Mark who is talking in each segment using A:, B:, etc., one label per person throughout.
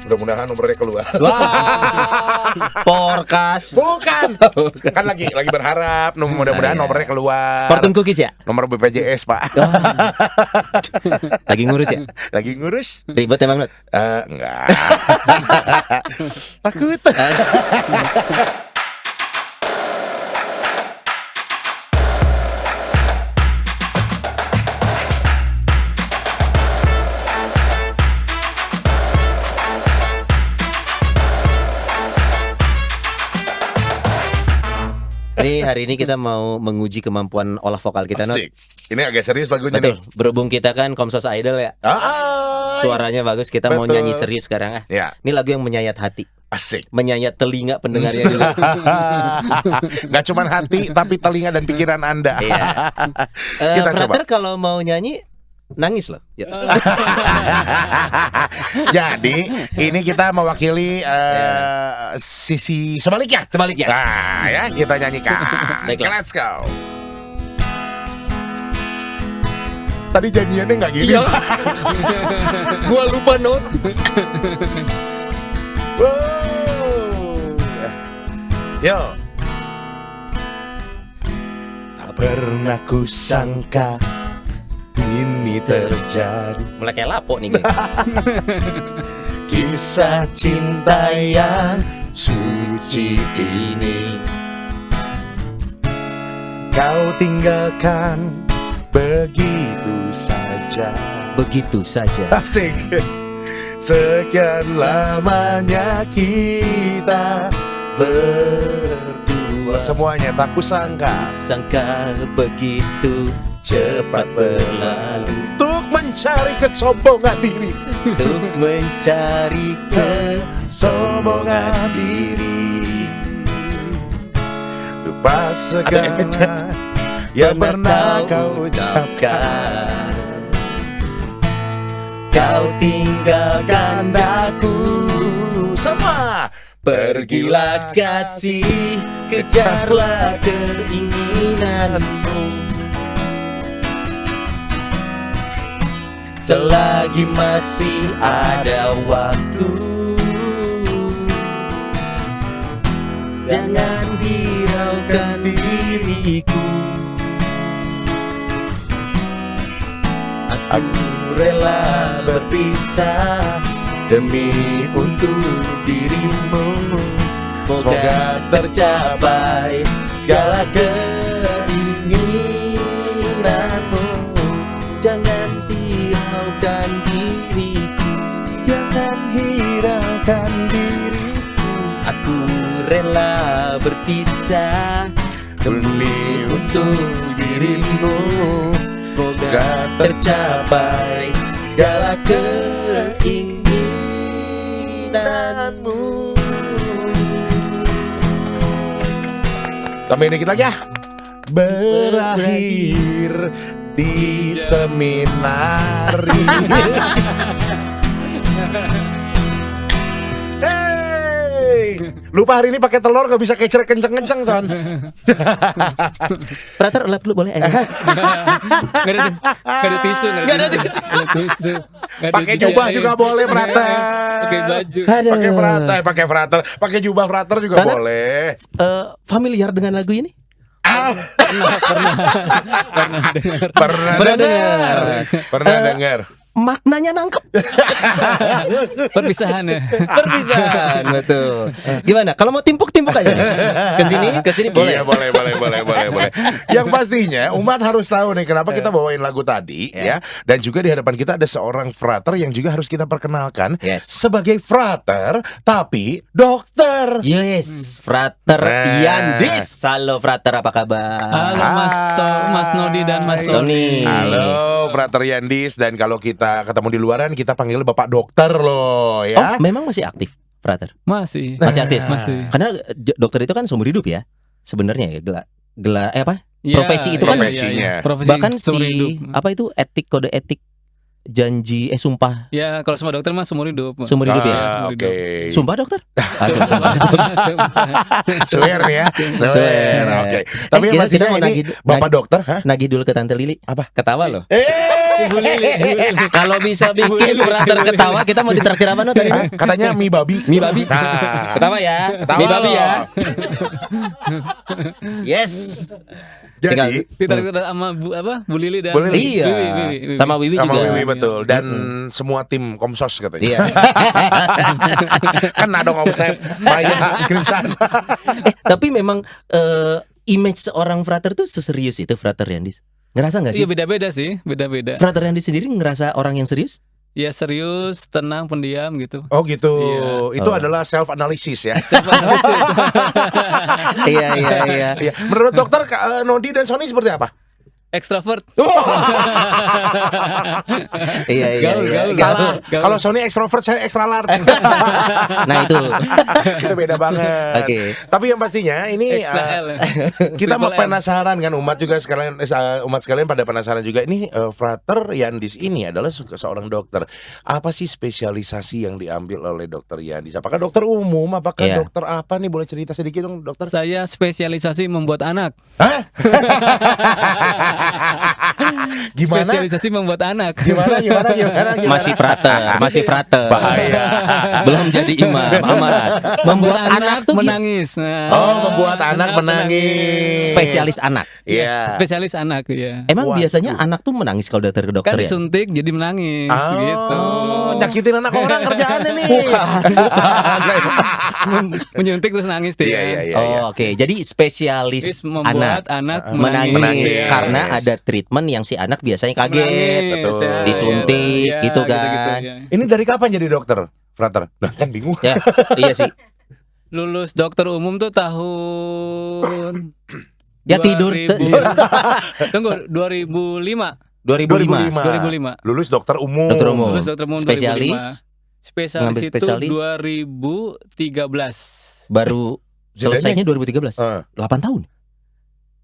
A: Mudah-mudahan nomornya keluar.
B: Wah, forecast.
A: Bukan. Kan lagi berharap mudah-mudahan nomornya keluar.
B: Fortune cookies ya?
A: Nomor BPJS, Pak.
B: Lagi ngurus ya?
A: Lagi ngurus?
B: Ribet emang, Nut?
A: Enggak. Takut.
B: Ini hari ini kita mau menguji kemampuan olah vokal kita, Not.
A: Asik. Ini agak serius lagunya
B: Betul.
A: nih.
B: Berhubung kita kan Komsos Idol ya. Suaranya bagus, kita mau
A: Betul.
B: nyanyi serius sekarang.
A: Ya.
B: Ini lagu yang menyayat hati,
A: Asik.
B: menyayat telinga pendengarnya dulu.
A: Gak cuman hati tapi telinga dan pikiran Anda.
B: Iya.
A: Kita coba.
B: Brother kalau mau nyanyi nangis loh. Ya.
A: Jadi ini kita mewakili sisi sebaliknya.
B: Sebaliknya.
A: Nah ya kita nyanyikan.
B: Baiklah.
A: Let's go. Tadi janjiannya nggak gini.
B: Iya. Gua lupa, Not.
A: Wow. Yo. Tak pernah kusangka ini terjadi.
B: Mulai kayak lapo nih, geng.
A: Kisah cinta yang suci ini kau tinggalkan begitu saja.
B: Begitu saja.
A: Asik. Sekian lamanya kita berdua. Semuanya tak kusangka
B: Sangka begitu cepat berlalu.
A: untuk mencari kesombongan diri.
B: Untuk mencari kesombongan diri.
A: Lupa segala yang pernah kau ucapkan.
B: Kau tinggalkan daku.
A: Semua.
B: Pergilah kasih, kejarlah keinginanmu. Selagi masih ada waktu, jangan hiraukan diriku. Aku rela berpisah demi untuk dirimu. Semoga tercapai segala keinginanmu. Jangan hiraukan diriku.
A: Jangan hiraukan diriku.
B: Aku rela berpisah
A: Demi
B: untuk dirimu. Semoga tercapai segala keinginanmu.
A: Tambahin dikit lagi ya. Berakhir di seminar ini. Hey, lupa hari ini pakai telur gak bisa kecer kenceng-kenceng, Son.
B: Prater, lap dulu boleh?
C: Gak ada tisu.
A: Pakai jubah juga boleh, Frater.
C: Pakai baju.
A: Pakai frater, pakai jubah frater juga
B: Frater?
A: boleh.
B: Familiar dengan lagu ini?
A: Pernah dengar.
B: Maknanya nangkep.
C: Perpisahan ya.
B: Perpisahan, betul. Gimana? Kalau mau timpuk-timpuk aja. Kesini boleh.
A: Iya, boleh. Yang pastinya umat harus tahu nih kenapa kita bawain lagu tadi ya. Dan juga di hadapan kita ada seorang frater yang juga harus kita perkenalkan sebagai frater tapi dokter.
B: Yes, Frater
A: Nah.
B: Yandis. Halo Frater, apa kabar?
C: Halo Mas Nodi dan Mas
B: Sony.
A: Halo frater Yandis. Dan kalau kita ketemu di luaran kita panggil Bapak Dokter loh ya.
B: Oh, memang masih aktif, Frater?
C: Masih
B: aktif.
C: Masih.
B: Karena dokter itu kan seumur hidup ya. Sebenarnya ya,
C: Ya,
B: profesi itu kan
A: profesinya.
C: Profesi
B: bahkan
C: seumur
B: si
C: hidup.
B: apa itu kode etik janji sumpah
C: Ya kalau semua dokter mah seumur hidup.
B: seumur hidup ya.
C: seumur hidup.
A: Oke.
B: Sumpah dokter?
A: Swear nih ya. Swear. Oke. Tapi
B: kita
A: pastinya
B: mau
A: ini Bapak Dokter, hah?
B: Nagih dulu ke Tante Lili.
A: Apa?
B: Ketawa loh.
C: Ibu Lili.
B: Kalau bisa bikin frater ketawa, kita mau ditraktir apa no tadi?
A: Katanya mie babi.
B: Mie babi.
A: Nah,
B: Ketawa ya.
A: Ketawa
B: Mie babi ya.
A: loh.
B: Yes.
A: Jadi
C: Ditraktir sama Bu Lili dan
A: Bu Lili.
B: Iya.
C: Wiwi.
B: Sama Wiwi
A: sama
B: juga.
A: Wiwi betul dan semua tim Komsos katanya.
B: Iya.
A: Kena dong omset Maya Krisan.
B: Tapi memang image seorang frater tuh seserius itu frater Yandis. Ngerasa nggak sih?
C: Iya beda-beda sih, beda-beda.
B: Frater Yandis sendiri ngerasa orang yang serius?
C: Ya serius, tenang, pendiam gitu.
A: Oh gitu.
C: Iya.
A: Itu
B: Oh.
A: adalah self analysis ya.
B: Iya.
A: Iya. Menurut dokter Nodi dan Sony seperti apa?
C: Extrovert.
B: Iya.
C: Gaul.
A: Salah.
C: Gaul.
A: Kalau Sony extrovert, saya extra large.
B: Nah itu.
A: Itu beda banget.
B: Oke.
A: Tapi yang pastinya ini
C: Extra L.
A: kita mau
C: Triple M.
A: penasaran kan umat juga sekalian umat sekalian pada penasaran juga ini Frater Yandis ini adalah seorang dokter. Apa sih spesialisasi yang diambil oleh dokter Yandis? Apakah dokter umum? Apakah
B: Iya.
A: dokter apa nih? Boleh cerita sedikit dong dokter?
C: Saya spesialisasi membuat anak.
A: Hah? Gimana?
C: Spesialisasi membuat anak.
A: Gimana?
B: Masih frater.
A: Bahaya.
B: Belum jadi imam amat. Membuat anak tuh
C: menangis. Nah,
A: Oh, membuat anak menangis.
B: spesialis anak.
A: Iya.
C: Spesialis anak ya.
B: Emang
A: Waduh.
B: biasanya anak tuh menangis kalau datang ke dokter
C: Kan
B: ya?
C: disuntik jadi menangis gitu.
A: Nyakitin anak orang kerjaannya nih.
C: Menyuntik terus nangis dia.
A: Iya.
B: Oh, oke. Jadi spesialis
C: Terus membuat
B: anak
C: anak
B: menangis,
A: Menangis.
B: karena ada treatment yang si anak biasanya kaget,
C: Menangis,
A: betul.
C: ya,
B: disuntik,
C: ya,
B: gitu kan.
C: ya.
A: Ini dari kapan jadi dokter, Frater? Nah, kan bingung.
B: Ya, iya sih.
C: Lulus dokter umum tuh tahun
B: Ya tidur.
C: 2000. Tunggu 2005.
B: 2005.
C: 2005.
A: Lulus dokter umum.
B: Dokter umum.
C: Lulus dokter umum
B: Spesialis
C: 2005. Spesialis
B: ngambil
C: itu
B: spesialis.
C: 2013.
B: Baru selesainya 2013.
A: Eh,
B: 8 tahun.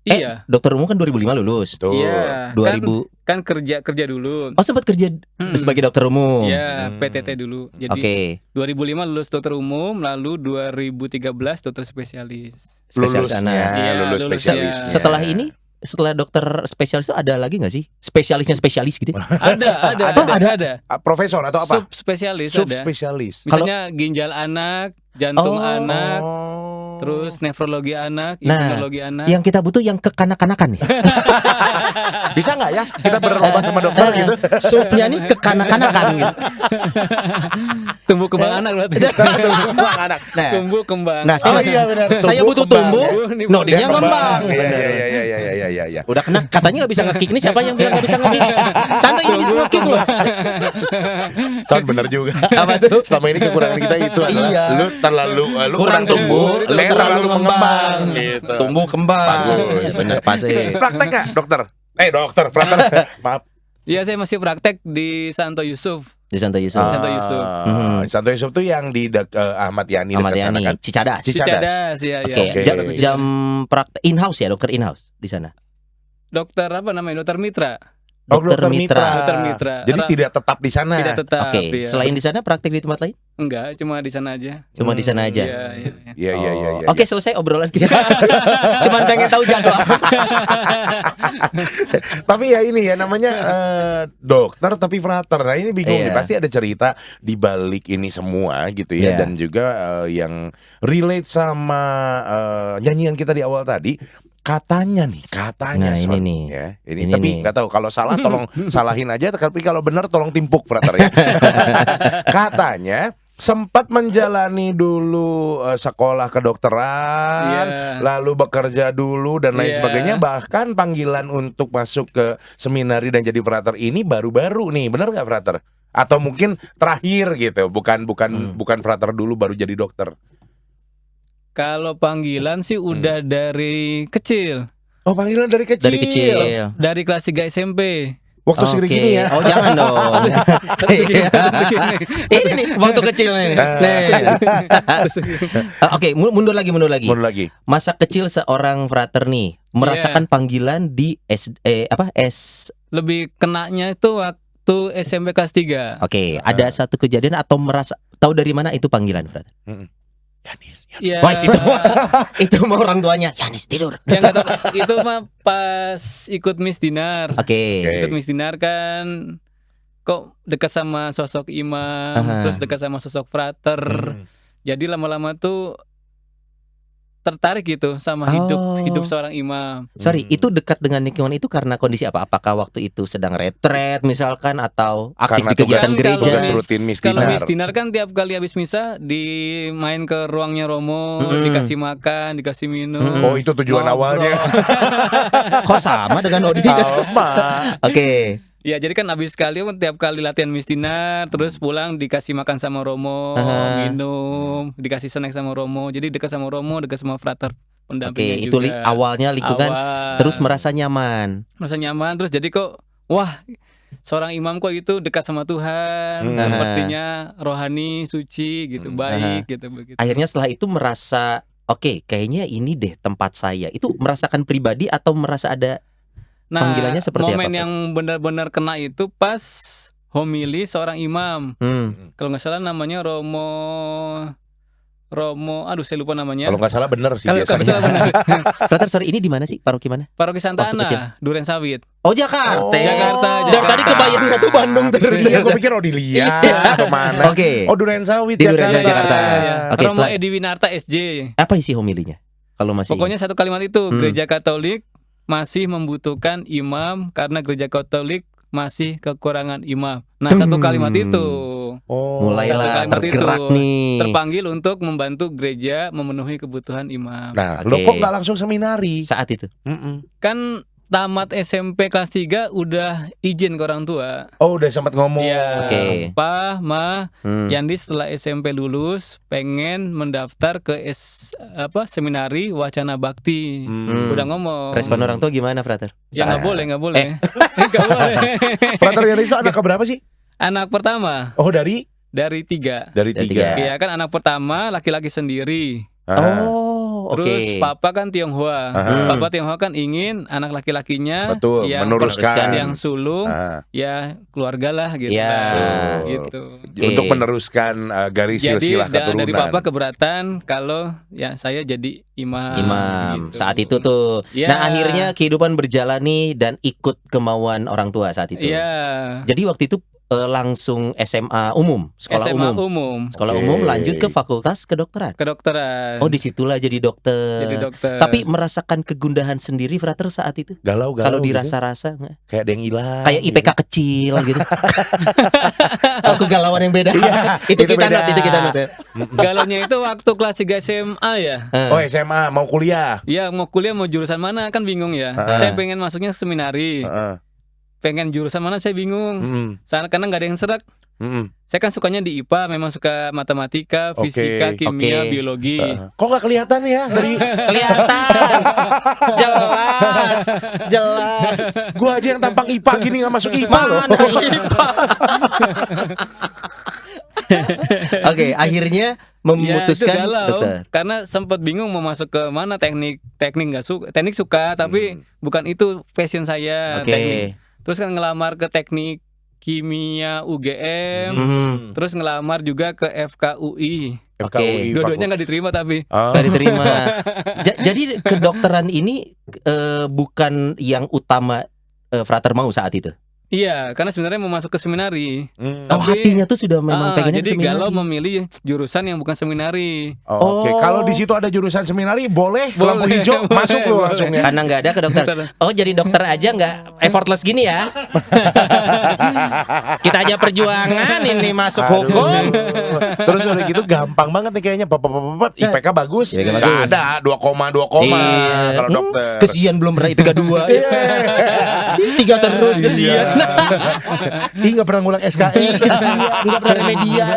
C: Iya.
B: Dokter umum kan 2005 lulus.
A: tuh.
C: Iya.
B: 2000.
C: Kan kerja dulu.
B: Oh, sempat kerja sebagai dokter umum.
C: Iya, PTT dulu. Jadi
B: Oke.
C: 2005 lulus dokter umum, lalu 2013 dokter spesialis.
B: Spesialis
A: Lulusnya,
B: anak.
C: Iya,
A: lulus
C: lulusnya.
A: spesialisnya.
B: Setelah ini, setelah dokter spesialis itu ada lagi nggak sih? Spesialisnya spesialis gitu?
C: Ada.
A: Profesor atau apa?
C: Subspesialis ada.
A: Subspesialis.
C: Misalnya ginjal anak, jantung
B: Oh.
C: anak,
A: Oh.
C: terus nefrologi anak,
B: Nah,
C: imunologi anak.
B: Yang kita butuh yang kekanak-kanakan nih.
A: Bisa nggak ya kita berobat sama dokter gitu?
B: Supnya nih kekanak-kanakan gitu.
C: Tumbuh kembang anak berarti.
A: anak.
B: Nah,
C: Tumbuh kembang.
B: nah saya,
A: Oh,
B: masih-
A: iya, benar.
B: saya
A: Tumbuh
B: butuh
A: kembang,
B: tumbuh,
C: ya.
B: nodinya
A: Kembang.
B: ngembang.
A: Iya.
B: Udah kena, katanya nggak bisa ngekick. Ini siapa yang bilang nggak bisa ngekick? Tante ini bisa ngekick loh.
A: Sound bener juga.
B: Apa tuh?
A: Selama ini kekurangan kita itu adalah
B: Iya.
A: lu terlalu lu
B: Kurang tumbuh, lu
A: saya terlalu mengembang gitu.
B: Tumbuh kembang.
A: Bagus.
B: Bener pasti.
A: Praktek nggak dokter? Dokter, Frater. Maaf.
C: Iya, saya masih praktek di Santo Yusuf.
B: Di Santo Yusuf.
C: Santo Yusuf.
A: Santo Yusuf tuh yang di Ahmad Yani
B: Ahmad
A: dekat sana
B: Yani,
A: kan?
B: Cicadas.
A: Cicadas.
C: Ya,
B: Oke,
A: Oke.
B: jam praktek in-house ya, dokter in-house di sana.
C: Dokter apa namanya? Dokter Mitra.
A: Oh, dokter Mitra.
C: Dokter Mitra.
A: Jadi tidak tetap di sana.
C: Tidak tetap.
B: Oke,
C: ya.
B: selain di sana praktek di tempat lain?
C: Enggak, cuma di sana aja.
B: Cuma di sana aja.
C: Iya.
A: Iya.
B: Oh, Oke, selesai obrolan kita. Cuman pengen tahu jadwal.
A: Tapi ya ini ya namanya dokter tapi frater. Nah ini bingung
B: Iya.
A: nih, pasti ada cerita di balik ini semua gitu ya.
B: Iya.
A: Dan juga yang relate sama nyanyian kita di awal tadi. Katanya
B: Nah, ini
A: Son,
B: nih.
A: ya. Ini
B: Ini
A: tapi
B: nih.
A: nggak tahu kalau salah tolong salahin aja. Tapi kalau benar tolong timpuk frater ya. Katanya sempat menjalani dulu sekolah kedokteran,
C: Iya.
A: lalu bekerja dulu dan lain
C: Iya.
A: sebagainya. Bahkan panggilan untuk masuk ke seminari dan jadi frater ini baru-baru nih, benar nggak frater? Atau mungkin terakhir gitu, bukan frater dulu baru jadi dokter.
C: Kalau panggilan sih udah dari kecil.
A: Oh panggilan dari kecil.
B: Dari kecil.
C: Dari kelas 3 SMP.
A: Waktu
B: Oke.
A: segini ya.
B: Oh, jangan dong. Ini nih waktu kecil nih. Nih. Oke, mundur lagi.
A: Mundur lagi.
B: Masa kecil seorang frater nih merasakan panggilan di S.
C: Lebih kenanya itu waktu SMP kelas 3.
B: Oke, ada satu kejadian atau merasa tahu dari mana itu panggilan frater?
A: Yanis.
C: Ya,
B: Wah, itu mau orang tuanya Yanis tidur.
C: yang nggak tahu, itu mah pas ikut Miss Dinar.
B: Oke.
A: Oke.
C: Ikut Miss Dinar kan kok dekat sama sosok imam,
B: Aha.
C: terus dekat sama sosok frater. Jadi lama-lama tuh tertarik gitu sama hidup seorang imam.
B: Sorry, itu dekat dengan lingkungan itu karena kondisi apa? Apakah waktu itu sedang retret misalkan atau aktif
A: Karena
B: di kegiatan
A: tugas-
B: gereja?
A: tugas rutin Miss
C: Kalau
A: Dinar.
C: Miss Dinar kan tiap kali habis misa main ke ruangnya Romo, dikasih makan, dikasih minum.
A: Oh, itu tujuan
C: ngobrol.
A: awalnya.
B: Kok sama dengan Odi?
A: Sama.
B: Oke.
C: Ya jadi kan habis sekali tiap kali latihan Miss Dinar, terus pulang dikasih makan sama Romo,
B: Aha.
C: minum, dikasih snack sama Romo. Jadi dekat sama Romo, dekat sama frater
B: Oke,
C: pendampingnya
B: itu
C: juga.
B: awalnya lingkungan
C: Awal.
B: terus merasa nyaman.
C: merasa nyaman, terus jadi kok wah, seorang imam kok itu dekat sama Tuhan,
B: Aha.
C: sepertinya rohani, suci gitu, baik gitu begitu.
B: Akhirnya setelah itu merasa oke, kayaknya ini deh tempat saya. Itu merasakan pribadi atau merasa ada panggilannya seperti
C: momen
B: apa,
C: yang benar-benar kena itu pas homili seorang imam. Kalau nggak salah namanya Romo, aduh saya lupa namanya.
A: Kalau nggak salah bener sih
C: Kalau nggak salah
A: biasanya.
C: benar.
B: Brother, sorry, ini di mana sih? Paroki mana?
C: Paroki Santa
B: Waktu kecil.
C: Ana, Duren Sawit.
B: Oh, Jakarta.
A: Oh,
C: Jakarta.
B: Dari tadi kebayangnya tuh Bandung terus.
A: Iya, gue pikir Odilia atau mana.
B: Oke.
A: Oh, Duren Sawit
B: Di Duren
A: Jakarta.
B: Sawit, Jakarta.
C: Iya.
B: Oke,
C: Romo
B: setelah-
C: Edi Winarta SJ.
B: Apa isi homilinya? Kalau masih
C: Pokoknya satu kalimat itu,
B: Hmm.
C: Gereja Katolik masih membutukan imam karena Gereja Katolik masih kekurangan imam. Nah, satu kalimat itu
A: Oh.
B: mulailah
C: Satu kalimat
B: tergerak
C: itu.
B: nih.
C: terpanggil untuk membantu gereja memenuhi kebutuhan imam.
A: Nah,
B: Oke.
A: lo kok nggak langsung seminari?
B: Saat itu.
C: Kan tamat SMP kelas 3 udah izin ke orang tua.
A: Oh, udah sempat ngomong.
C: Iya.
B: Oke.
C: Pa, Ma,
B: Hmm.
C: Yandi setelah SMP lulus pengen mendaftar ke seminari Wacana Bakti.
B: Hmm.
C: Udah ngomong.
B: Respon orang tua gimana, Frater?
C: Ya nggak boleh, nggak boleh. Nggak boleh.
A: Frater Yanis itu anak keberapa sih?
C: Anak pertama
A: Oh, dari
C: 3.
A: dari
B: Dari
A: tiga.
B: tiga.
C: Iya kan anak pertama laki-laki sendiri.
A: Ah,
B: Oh, oke.
C: Terus papa kan Tionghoa.
A: Aha.
C: Papa Tionghoa kan ingin anak laki-lakinya
A: Betul,
C: yang
A: meneruskan.
C: yang sulung
A: ah.
C: ya keluarga lah gitu.
B: Ya.
C: Gitu.
A: Untuk meneruskan garis
C: Jadi
A: silsilah keturunan.
C: dari papa keberatan kalau ya saya jadi imam.
B: Imam
C: gitu.
B: saat itu tuh.
C: Ya.
B: Nah, akhirnya kehidupan berjalan nih dan ikut kemauan orang tua saat itu.
C: Iya.
B: Jadi waktu itu langsung SMA umum, sekolah
C: SMA
B: umum.
C: umum.
B: Sekolah
A: Oke.
B: umum lanjut ke fakultas kedokteran.
C: Kedokteran.
B: Oh, disitulah jadi dokter.
C: Jadi dokter.
B: Tapi merasakan kegundahan sendiri, Frater, saat itu?
A: Galau-galau
B: Kalau
A: gitu.
B: dirasa-rasa nggak?
A: Kayak ada yang hilang.
B: Kayak IPK kecil gitu. Oh, kegalauan yang beda.
A: Iya,
B: itu
A: itu
B: kita
A: beda.
B: not, itu kita not ya.
C: Galaunya itu waktu kelas 3 SMA ya.
A: Oh, SMA mau kuliah.
C: Ya mau kuliah mau jurusan mana kan bingung ya. Saya pengen masuknya seminari.
A: Heeh.
C: Pengen jurusan mana saya bingung.
A: Mm-mm.
C: Karena nggak ada yang serak.
A: Mm-mm.
C: Saya kan sukanya di IPA, memang suka matematika,
A: Oke,
C: fisika, kimia,
B: oke.
C: biologi.
A: Kok nggak kelihatan ya dari
B: Kelihatan. Jelas. Jelas.
A: gua aja yang tampang IPA gini nggak masuk IPA loh.
B: Mana IPA? Oke, akhirnya memutuskan
C: Ya, itu galau.
B: dokter.
C: Karena sempat bingung mau masuk ke mana teknik nggak suka, teknik suka tapi bukan itu passion saya.
B: Oke.
C: Teknik. Terus kan ngelamar ke teknik kimia UGM, terus ngelamar juga ke FKUI.
A: FKUI,
C: Dua-duanya nggak diterima tapi.
B: Nggak diterima. Jadi kedokteran ini bukan yang utama Frater mau saat itu.
C: Iya, karena sebenarnya mau masuk ke seminari.
B: Oh, hatinya tuh sudah memang pengennya
C: jadi
B: ke seminari.
C: galau memilih jurusan yang bukan seminari.
A: Oke, kalau di situ ada jurusan seminari boleh, lampu
C: Boleh,
A: hijau
C: boleh,
A: masuk lo
C: boleh.
A: langsung ya.
B: Karena nggak ada kedokteran. Oh, jadi dokter aja nggak effortless gini ya? Kita aja perjuangan ini masuk
A: Aduh.
B: hukum.
A: Terus udah gitu gampang banget nih kayaknya. IPK bagus.
B: IPK
A: Nggak
B: bagus.
A: ada 2,2
B: Iya.
A: kalau dokter.
B: Kesian belum pernah IPK 2. 3 terus kesian.
A: Ih, nggak pernah ngulang SKS.
B: Kesian, nggak pernah remedial.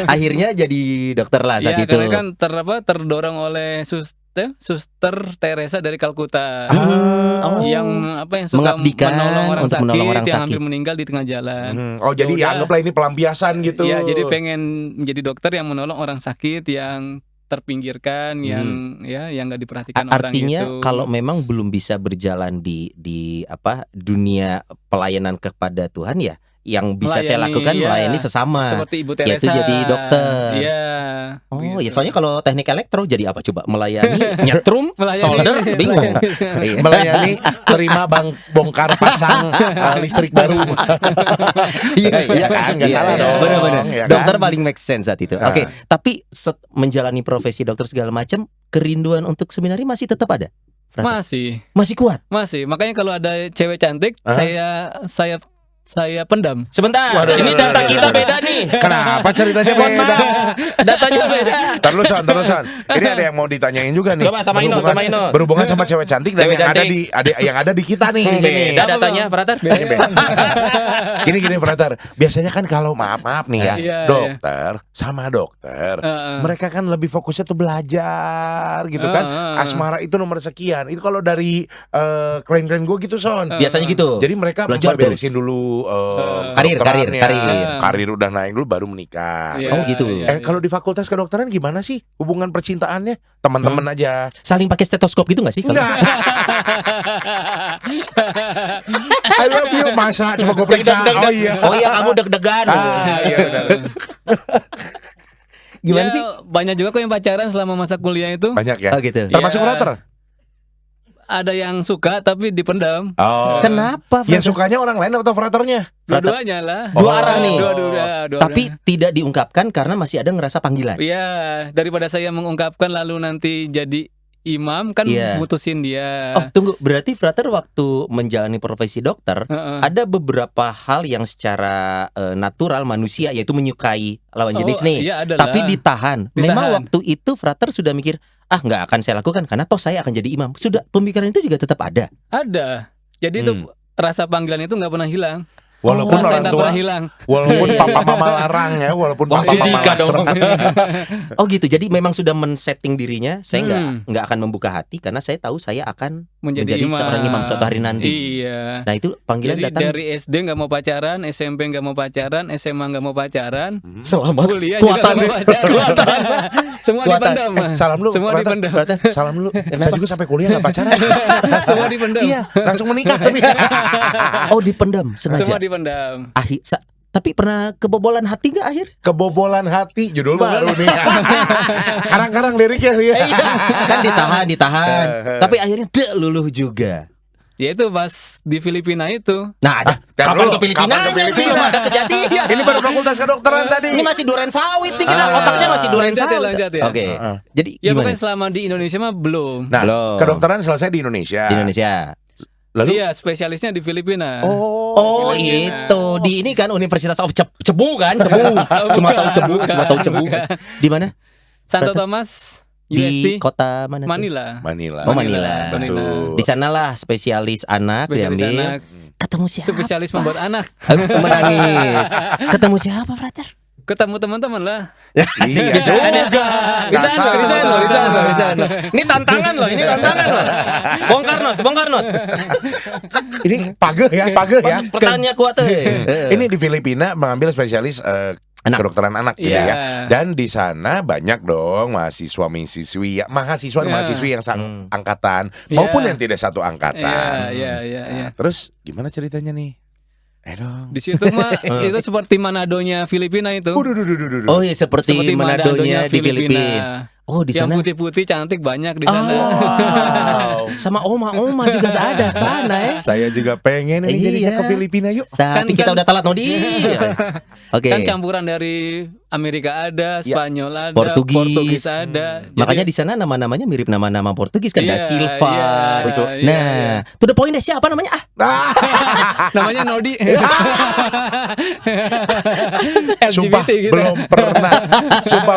B: Akhirnya jadi dokter lah saat
C: Iya,
B: itu.
C: karena kan terdorong oleh Suster Teresa dari Kalkuta. Yang suka
B: Mengabdikan
C: menolong orang
B: untuk
C: sakit
B: menolong orang
C: yang
B: sakit.
C: hampir meninggal di tengah jalan.
A: Oh, jadi
C: Ya udah.
A: anggaplah ini pelampiasan gitu.
C: Iya, jadi pengen menjadi dokter yang menolong orang sakit yang terpinggirkan, yang nggak diperhatikan orang
B: Artinya
C: gitu.
B: kalau memang belum bisa berjalan di dunia pelayanan kepada Tuhan ya yang bisa saya lakukan melayani sesama.
C: Seperti Ibu Teresa.
B: Yaitu jadi dokter.
C: Iya.
B: Oh,
C: gitu.
B: ya soalnya kalau teknik elektro jadi apa coba? Melayani, nyetrum, solder, bingung. Iya.
A: Melayani, terima bongkar pasang listrik baru. Iya kan, nggak salah dong.
B: Benar-benar.
A: ya kan?
B: Dokter paling make sense saat itu. Oke, tapi menjalani profesi dokter segala macam, kerinduan untuk seminari masih tetap ada?
C: Masih
B: kuat.
C: Masih. Makanya kalau ada cewek cantik, saya pendam.
B: Sebentar. Ini data kita beda nih.
A: Kenapa ceritanya beda?
B: Datanya beda.
A: Terus Son. Ini ada yang mau ditanyain juga nih.
B: Coba sama Ino.
A: Berhubungan sama cewek cantik dan yang ada di kita nih.
B: Beda datanya, Frater.
A: Gini, Frater. Biasanya kan kalau maaf nih ya,
C: Iya,
A: dokter sama dokter, mereka kan lebih fokusnya tuh belajar gitu kan. Asmara itu nomor sekian. Itu kalau dari klien-klien gue gitu, Son.
B: Biasanya gitu.
A: Jadi mereka
B: belajar
A: beresin dulu karir udah naik dulu baru menikah.
B: Oh gitu.
A: Kalau di fakultas kedokteran gimana sih hubungan percintaannya? Teman-teman aja.
B: Saling pakai stetoskop gitu gak sih?
A: Enggak. I love you, masa coba gue periksa.
B: Oh iya, kamu deg-degan.
A: Iya benar.
B: Gimana sih?
C: Banyak juga kok yang pacaran selama masa kuliah itu.
A: Banyak ya.
B: Oh gitu.
A: Termasuk frater.
C: Ada yang suka tapi dipendam.
A: Oh.
B: Kenapa?
A: Yang sukanya orang lain atau fraternya?
C: Dua-duanya lah.
B: Dua arah nih.
C: Dua-dua.
B: Tapi tidak diungkapkan karena masih ada ngerasa panggilan.
C: Iya, daripada saya mengungkapkan lalu nanti jadi imam kan mutusin dia.
B: Oh, tunggu. Berarti Frater waktu menjalani profesi dokter ada beberapa hal yang secara natural manusia yaitu menyukai lawan jenis nih.
C: Iya, adalah.
B: Tapi ditahan. Memang waktu itu Frater sudah mikir, nggak akan saya lakukan karena toh saya akan jadi imam. Sudah, pemikiran itu juga tetap ada.
C: Ada. Jadi itu rasa panggilan itu nggak pernah hilang.
A: Walaupun
C: rasa
A: orang tua
C: pernah hilang.
A: Walaupun papa mama larang ya, walaupun papa mama larang.
B: Oh gitu. Jadi memang sudah men-setting dirinya, saya nggak akan membuka hati karena saya tahu saya akan menjadi seorang imam suatu hari nanti.
C: Iya.
B: Nah itu panggilan
C: jadi
B: datang.
C: Dari SD nggak mau pacaran, SMP nggak mau pacaran, SMA nggak mau pacaran,
B: selamat.
C: Kuliah juga nggak mau pacaran. Semua dipendam.
A: Salam lu.
C: Semua dipendam.
A: Salam lu. Saya juga sampai kuliah nggak pacaran.
C: Semua dipendam.
A: Iya, langsung menikah tapi.
B: Oh dipendam sengaja.
C: Semua dipendam.
B: Tapi pernah kebobolan hati gak akhir?
A: Kebobolan hati, judul baru nih. Karang-karang liriknya nih.
B: Kan ditahan. Tapi akhirnya luluh juga.
C: Ya itu pas di Filipina itu.
B: Nah, kapan ke Filipina? Belum ada kejadian.
A: Ini baru fakultas kedokteran tadi.
B: Ini masih duren sawit nih, kita otaknya masih duren sawit.
C: Lanjut ya.
B: Oke. Jadi
C: ya
B: gimana?
C: pokoknya selama di Indonesia mah belum.
A: Nah, kedokteran selesai di Indonesia. Lalu?
C: Iya, spesialisnya di Filipina.
B: Oh, itu di ini kan Universitas of Cebu kan? Cebu. Cuma tahu Cebu. Di mana?
C: Santo Thomas.
B: Di kota mana?
C: Manila.
B: Oh, Manila.
A: Betul.
B: Di sanalah spesialis anak diambil. Ketemu siapa?
C: Spesialis membuat anak.
B: Menangis. Ketemu siapa, Frater?
C: Ketemu teman-teman lah.
B: Bisa loh. Ini tantangan loh. Bongkar not.
A: Ini pageh ya.
B: Pertanyaannya kuat tuh.
A: Ini di Filipina mengambil spesialis kedokteran anak gitu ya. Dan di sana banyak dong mahasiswa yang angkatan maupun yang tidak satu angkatan.
C: Iya.
A: Terus gimana ceritanya nih? Dong.
C: Di situ mah itu seperti Manadonya Filipina itu.
B: Oh iya seperti Manadonya di Filipina. Oh di sana.
C: Yang putih-putih cantik banyak di sana.
B: Sama oma juga ada sana ya.
A: Saya juga pengen ini jadinya ke Filipina yuk.
B: Tapi kita udah telat Nodi. Oke.
C: Kan campuran dari Amerika ada, Spanyol ada,
B: Portugis
C: ada.
B: Makanya di sana nama-namanya mirip nama-nama Portugis kan. Da Silva. Nah, to the point deh siapa namanya?
C: Namanya Nodi.
A: Sumpah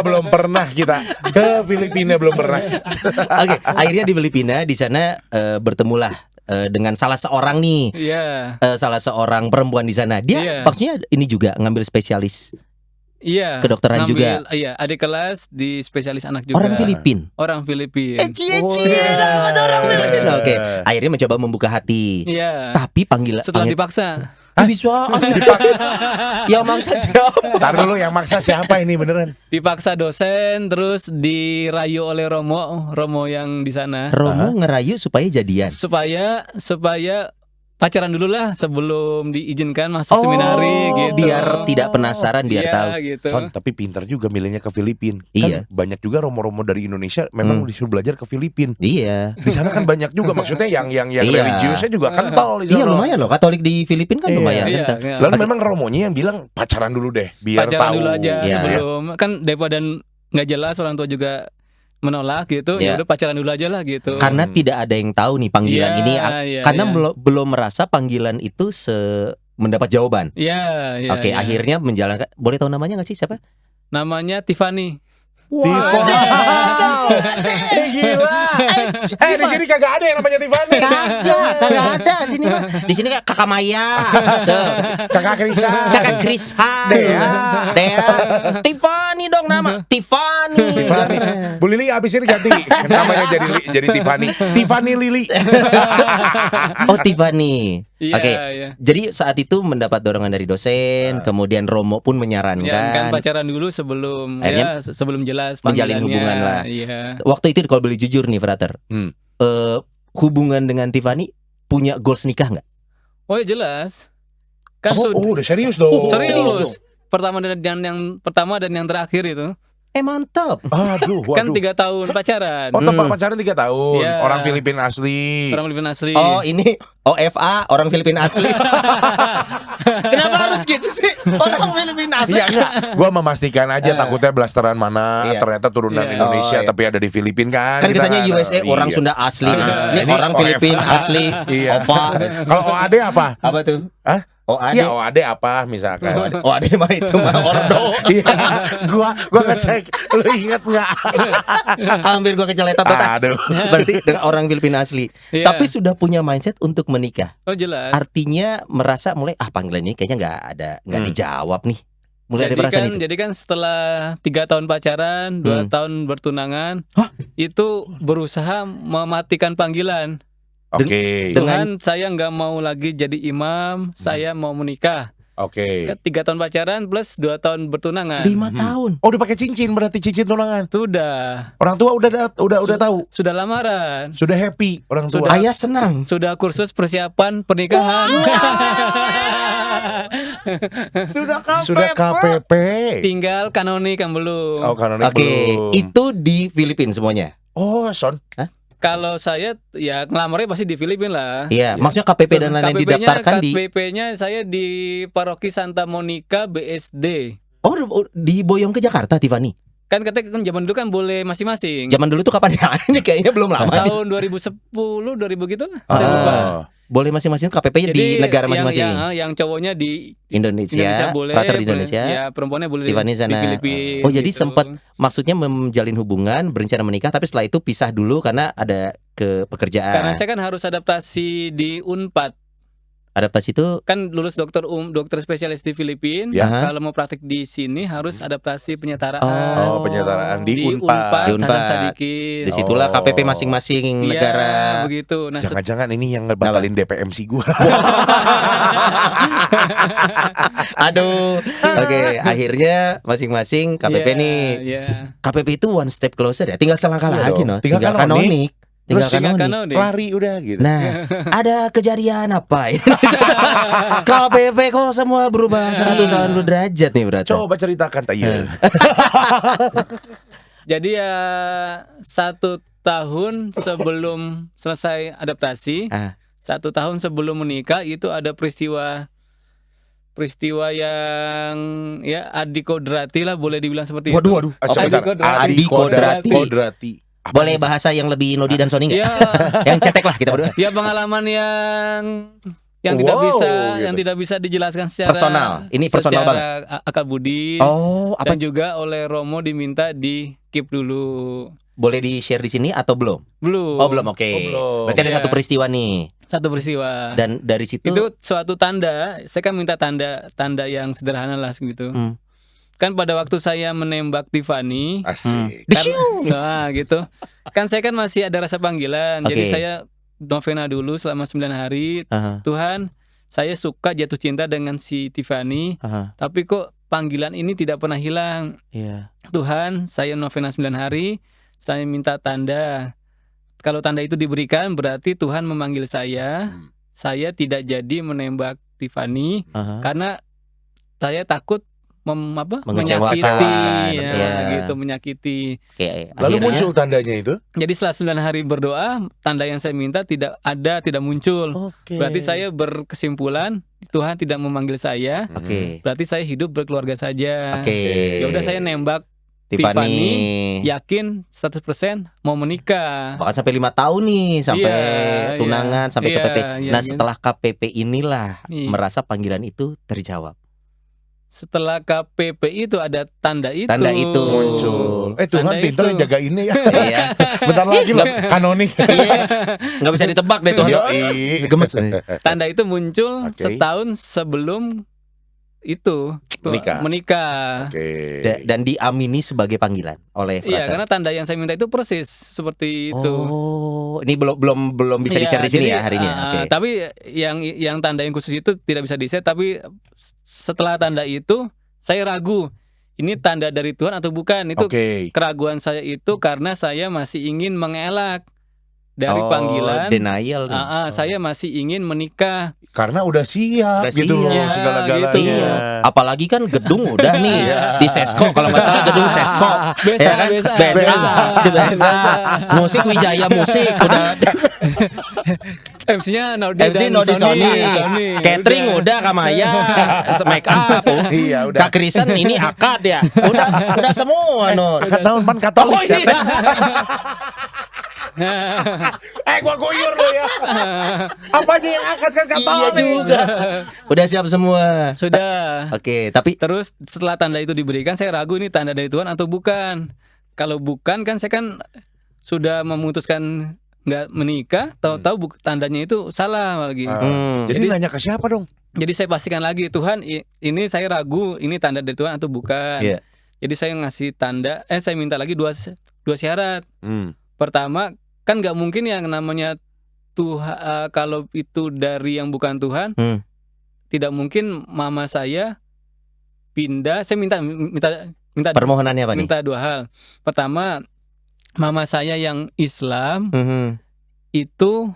A: belum pernah kita ke Filipina, belum pernah.
B: Oke, akhirnya di Filipina di sana bertemulah dengan salah seorang nih. Salah seorang perempuan di sana. Dia maksudnya ini juga ngambil spesialis. Kedokteran juga.
C: Iya, adik kelas di spesialis anak juga.
B: Orang Filipin.
C: Orang Filipin.
B: Orang Filipin. Oke, akhirnya mencoba membuka hati. Tapi panggilan
C: setelah dipaksa.
B: Bisa yang maksa siapa?
A: Ntar dulu yang maksa siapa ini beneran?
C: Dipaksa dosen, terus dirayu oleh Romo yang di sana.
B: Romo ngerayu supaya jadian.
C: Supaya pacaran dulu lah sebelum diizinkan masuk seminari gitu.
B: Biar tidak penasaran, biar tahu.
C: Gitu.
A: Son, tapi pintar juga milihnya ke Filipina.
B: Iya.
A: Kan banyak juga romo-romo dari Indonesia memang disuruh belajar ke Filipina.
B: Iya.
A: Di sana kan banyak juga, maksudnya yang
B: Iya.
A: religiusnya juga kental di sana.
B: Iya, lumayan loh. Katolik di Filipina kan lumayan kental.
A: Lalu memang romonya yang bilang pacaran dulu deh, biar
C: pacaran
A: tahu.
C: dulu aja
B: Iya.
C: sebelum kan daripada nggak jelas orang tua juga menolak gitu, ya udah pacaran dulu aja lah gitu.
B: Karena tidak ada yang tahu nih panggilan ini, karena belum merasa panggilan itu mendapat jawaban.
C: Iya.
B: Oke, akhirnya menjalankan. Boleh tahu namanya nggak sih, siapa?
C: Namanya Tiffany.
A: Tiffany. Gila. Di sini kagak ada yang namanya Tiffany.
B: Kagak ada sini mah. Di sini kayak Kakak Maya,
A: Kakak Krisa,
B: Kakak Krisa, Dea, Tiffany dong nama. Tiffany.
A: Bu Lili abis ini ganti namanya jadi Tiffany. Tiffany Lili.
B: Oh, Tiffany.
C: Iya,
B: Oke.
C: iya.
B: Jadi saat itu mendapat dorongan dari dosen, kemudian Romo pun menyarankan.
C: Ya, kan pacaran dulu sebelum
B: akhirnya
C: sebelum jelas
B: menjalin hubungan lah.
C: Iya.
B: Waktu itu kalau boleh jujur nih, Frater. Hubungan dengan Tiffany punya goals nikah nggak?
C: Oh ya jelas. Kan
A: udah serius dong.
C: Serius. Pertama dan yang terakhir itu.
B: Mantap.
A: Aduh,
C: kan 3 tahun pacaran.
A: Oh, tempat pacaran 3 tahun.
C: Yeah.
A: Orang Filipina asli.
C: Orang Filipina asli.
B: Oh, ini OFA, orang Filipina asli. Kenapa harus gitu sih? Orang Filipina asli.
A: Iya, enggak. Gua memastikan aja takutnya blasteran mana ternyata turunan Indonesia tapi ada di Filipina kan.
B: Kan biasanya USA orang Sunda asli. Ini orang Filipina asli. OFA.
A: Kalau OAD apa?
B: Apa tuh?
A: Hah?
B: OAD.
A: Ya OAD apa misalkan?
B: OAD mah itu mah ordo.
A: Iya. Gua ngecek. Lu ingat enggak?
B: Hampir gua keceletot.
A: Aduh.
B: Berarti dengan orang Filipina asli.
C: Iya.
B: Tapi sudah punya mindset untuk menikah.
C: Oh jelas.
B: Artinya merasa mulai panggilan ini kayaknya nggak dijawab nih. Mulai ada perasaan itu.
C: Jadi kan setelah 3 tahun pacaran, 2 tahun bertunangan, itu berusaha mematikan panggilan.
A: Oke.
C: Dengan saya nggak mau lagi jadi imam, saya mau menikah.
A: Oke.
C: 3 tahun pacaran plus 2 tahun bertunangan.
B: 5 tahun.
A: Oh, udah pakai cincin berarti cincin tunangan.
C: Sudah.
A: Orang tua udah tahu.
C: Sudah lamaran.
A: Sudah happy orang tua.
B: Ayah senang.
C: Sudah kursus persiapan pernikahan.
A: Sudah KPP.
C: Tinggal kanonik kan belum.
A: Oh, kanonik belum.
B: Itu di Filipina semuanya.
A: Oh, Son.
B: Hah?
C: Kalau saya ya ngelamarnya pasti di Filipina lah.
B: Iya, maksudnya KPP dan lain-lain didaftarkan di
C: KPP-nya saya di Paroki Santa Monica BSD.
B: Oh, di Boyong ke Jakarta, Tiffany.
C: Kan katanya kan zaman dulu kan boleh masing-masing.
B: Zaman dulu tuh kapan ya? Ini kayaknya belum lama.
C: Tahun 2010, 2000 gitu lah. Saya lupa.
B: Boleh masing-masing KPP-nya di negara masing-masing.
C: Yang cowoknya di
B: Indonesia
C: boleh,
B: frater di Indonesia.
C: Ya, perempuannya boleh
B: Tiffany
C: di
B: sana.
C: Filipina.
B: Oh, jadi
C: gitu.
B: sempat maksudnya menjalin hubungan, berencana menikah, tapi setelah itu pisah dulu karena ada ke pekerjaan.
C: Karena saya kan harus adaptasi di Unpad.
B: Adaptasi itu
C: Kan lulus dokter spesialis di Filipina.
A: Ya.
C: Kalau mau praktik di sini harus adaptasi penyetaraan.
A: Oh, penyetaraan di
C: Di
A: Unpad.
B: Di Unpad.
C: Hasan Sadikin.
B: disitulah KPP masing-masing
C: Iya,
B: negara.
C: begitu. Nah,
A: Jangan-jangan ini yang ngebatalin DPMC gua.
B: Aduh. Oke, akhirnya masing-masing KPP
C: iya,
B: nih.
C: iya.
B: KPP itu one step closer ya. Tinggal selangkah
A: Iya
B: lagi
A: dong.
B: no.
A: Tinggal kanonik.
B: kanonik. Tinggal
C: Tinggal
B: kanonik.
C: kanonik.
A: Lari udah gitu.
B: Nah, ada kejadian apa ya? KPP kok semua berubah 180 derajat nih berarti.
A: Coba ceritakan Tayyip.
C: Jadi ya 1 tahun sebelum selesai adaptasi, 1 tahun sebelum menikah itu ada peristiwa yang ya adikodrati lah, boleh dibilang seperti itu.
B: Waduh.
A: Sebentar. Adikodrati.
B: Boleh bahasa yang lebih Nodi dan Sony nggak?
C: Ya,
B: Yang cetek lah kita berdua.
C: ya pengalaman yang tidak bisa dijelaskan secara
B: Personal. Ini personal
C: secara akal budi.
B: Oh, apa?
C: Dan juga oleh Romo diminta di keep dulu.
B: Boleh di-share di sini atau belum?
C: Belum.
B: Oh, belum. Oke.
A: Oh, belum.
B: Berarti ada
C: Iya.
B: satu peristiwa nih.
C: Satu peristiwa.
B: Dan dari situ
C: Itu suatu tanda. Saya kan minta tanda yang sederhana lah gitu. Kan pada waktu saya menembak Tiffany,
A: Asik.
C: kan, gitu. Kan saya kan masih ada rasa panggilan. Jadi
B: Oke.
C: saya novena dulu selama 9 hari.
B: Aha,
C: Tuhan, saya suka jatuh cinta dengan si Tiffany,
B: aha,
C: tapi kok panggilan ini tidak pernah hilang.
B: iya.
C: Tuhan, saya novena 9 hari, saya minta tanda. Kalau tanda itu diberikan berarti Tuhan memanggil saya saya tidak jadi menembak Tiffany karena saya takut menyakiti, gitu, menyakiti.
A: Lalu muncul tandanya itu?
C: Jadi setelah 9 hari berdoa, tanda yang saya minta tidak muncul. Berarti saya berkesimpulan Tuhan tidak memanggil saya. Berarti saya hidup berkeluarga saja. Ya udah, saya nembak Tiffany, yakin 100% mau menikah.
B: Bahkan sampai 5 tahun nih, sampai tunangan, sampai KPP. Nah, setelah KPP inilah merasa panggilan itu terjawab.
C: Setelah KPP itu ada tanda itu
A: muncul. Tuhan pintar jaga ini ya. Bentar lagi loh kanonik.
B: Nggak bisa ditebak deh Tuhan.
A: Gemes.
C: Tanda itu muncul setahun sebelum itu menikah.
B: Dan diamini sebagai panggilan oleh frater.
C: Iya, karena tanda yang saya minta itu persis seperti itu.
B: Ini belum bisa di-share di sini ya hari ini.
C: Tapi yang tanda yang khusus itu tidak bisa di-share. Tapi setelah tanda itu saya ragu, ini tanda dari Tuhan atau bukan. Itu keraguan saya itu karena saya masih ingin mengelak dari panggilan.
B: Denial.
C: Saya masih ingin menikah.
A: Karena udah siap gitu segala-galanya.
B: Gitu. Apalagi kan gedung udah nih di Sesko, kalau nggak salah gedung Sesko. Biasa. Musik Wijaya Musik udah.
C: MC-nya Nodi
B: Sony. Catering udah Kamaya, make up.
A: Iya, udah.
B: Kak Krisan ini akad ya. Udah semua
A: Akad tahun pan Katolik. Gua goyor lo ya. Apanya yang akad kan Katolik?
B: Iya juga. Udah siap semua.
C: Sudah.
B: Tapi
C: terus setelah tanda itu diberikan, saya ragu ini tanda dari Tuhan atau bukan. Kalau bukan kan saya kan sudah memutuskan nggak menikah, tahu-tahu tandanya itu salah lagi.
A: Jadi nanya ke siapa dong?
C: Jadi saya pastikan lagi, Tuhan ini saya ragu ini tanda dari Tuhan atau bukan. Jadi saya ngasih tanda, saya minta lagi dua syarat. Pertama, kan nggak mungkin yang namanya Tuhan kalau itu dari yang bukan Tuhan, tidak mungkin mama saya pindah. Saya minta
B: permohonannya apa nih?
C: Minta 2 hal. Pertama, mama saya yang Islam itu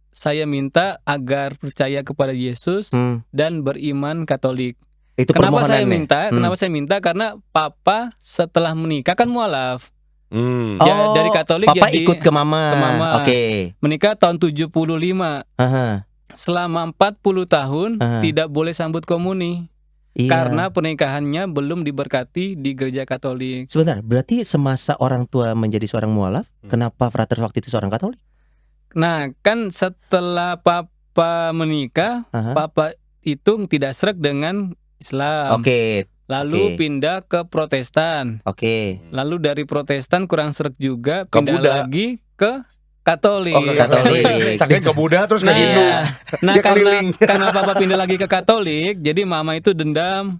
C: saya minta agar percaya kepada Yesus dan beriman Katolik.
B: Itu
C: kenapa saya minta? Kenapa saya minta? Karena papa setelah menikah kan mualaf. Dari Katolik
B: papa
C: jadi
B: ikut ke mama.
C: Menikah tahun 75. Selama 40 tahun tidak boleh sambut komuni. Karena pernikahannya belum diberkati di gereja Katolik.
B: Sebentar, berarti semasa orang tua menjadi seorang mualaf, kenapa frater waktu itu seorang Katolik?
C: Nah, kan setelah papa menikah, papa itu tidak sreg dengan Islam. Lalu pindah ke Protestan. Lalu dari Protestan kurang sreg juga, pindah lagi ke Katolik.
A: Sampai ke Buddha terus ke Hindu.
C: Nah, karena papa pindah lagi ke Katolik, jadi mama itu dendam.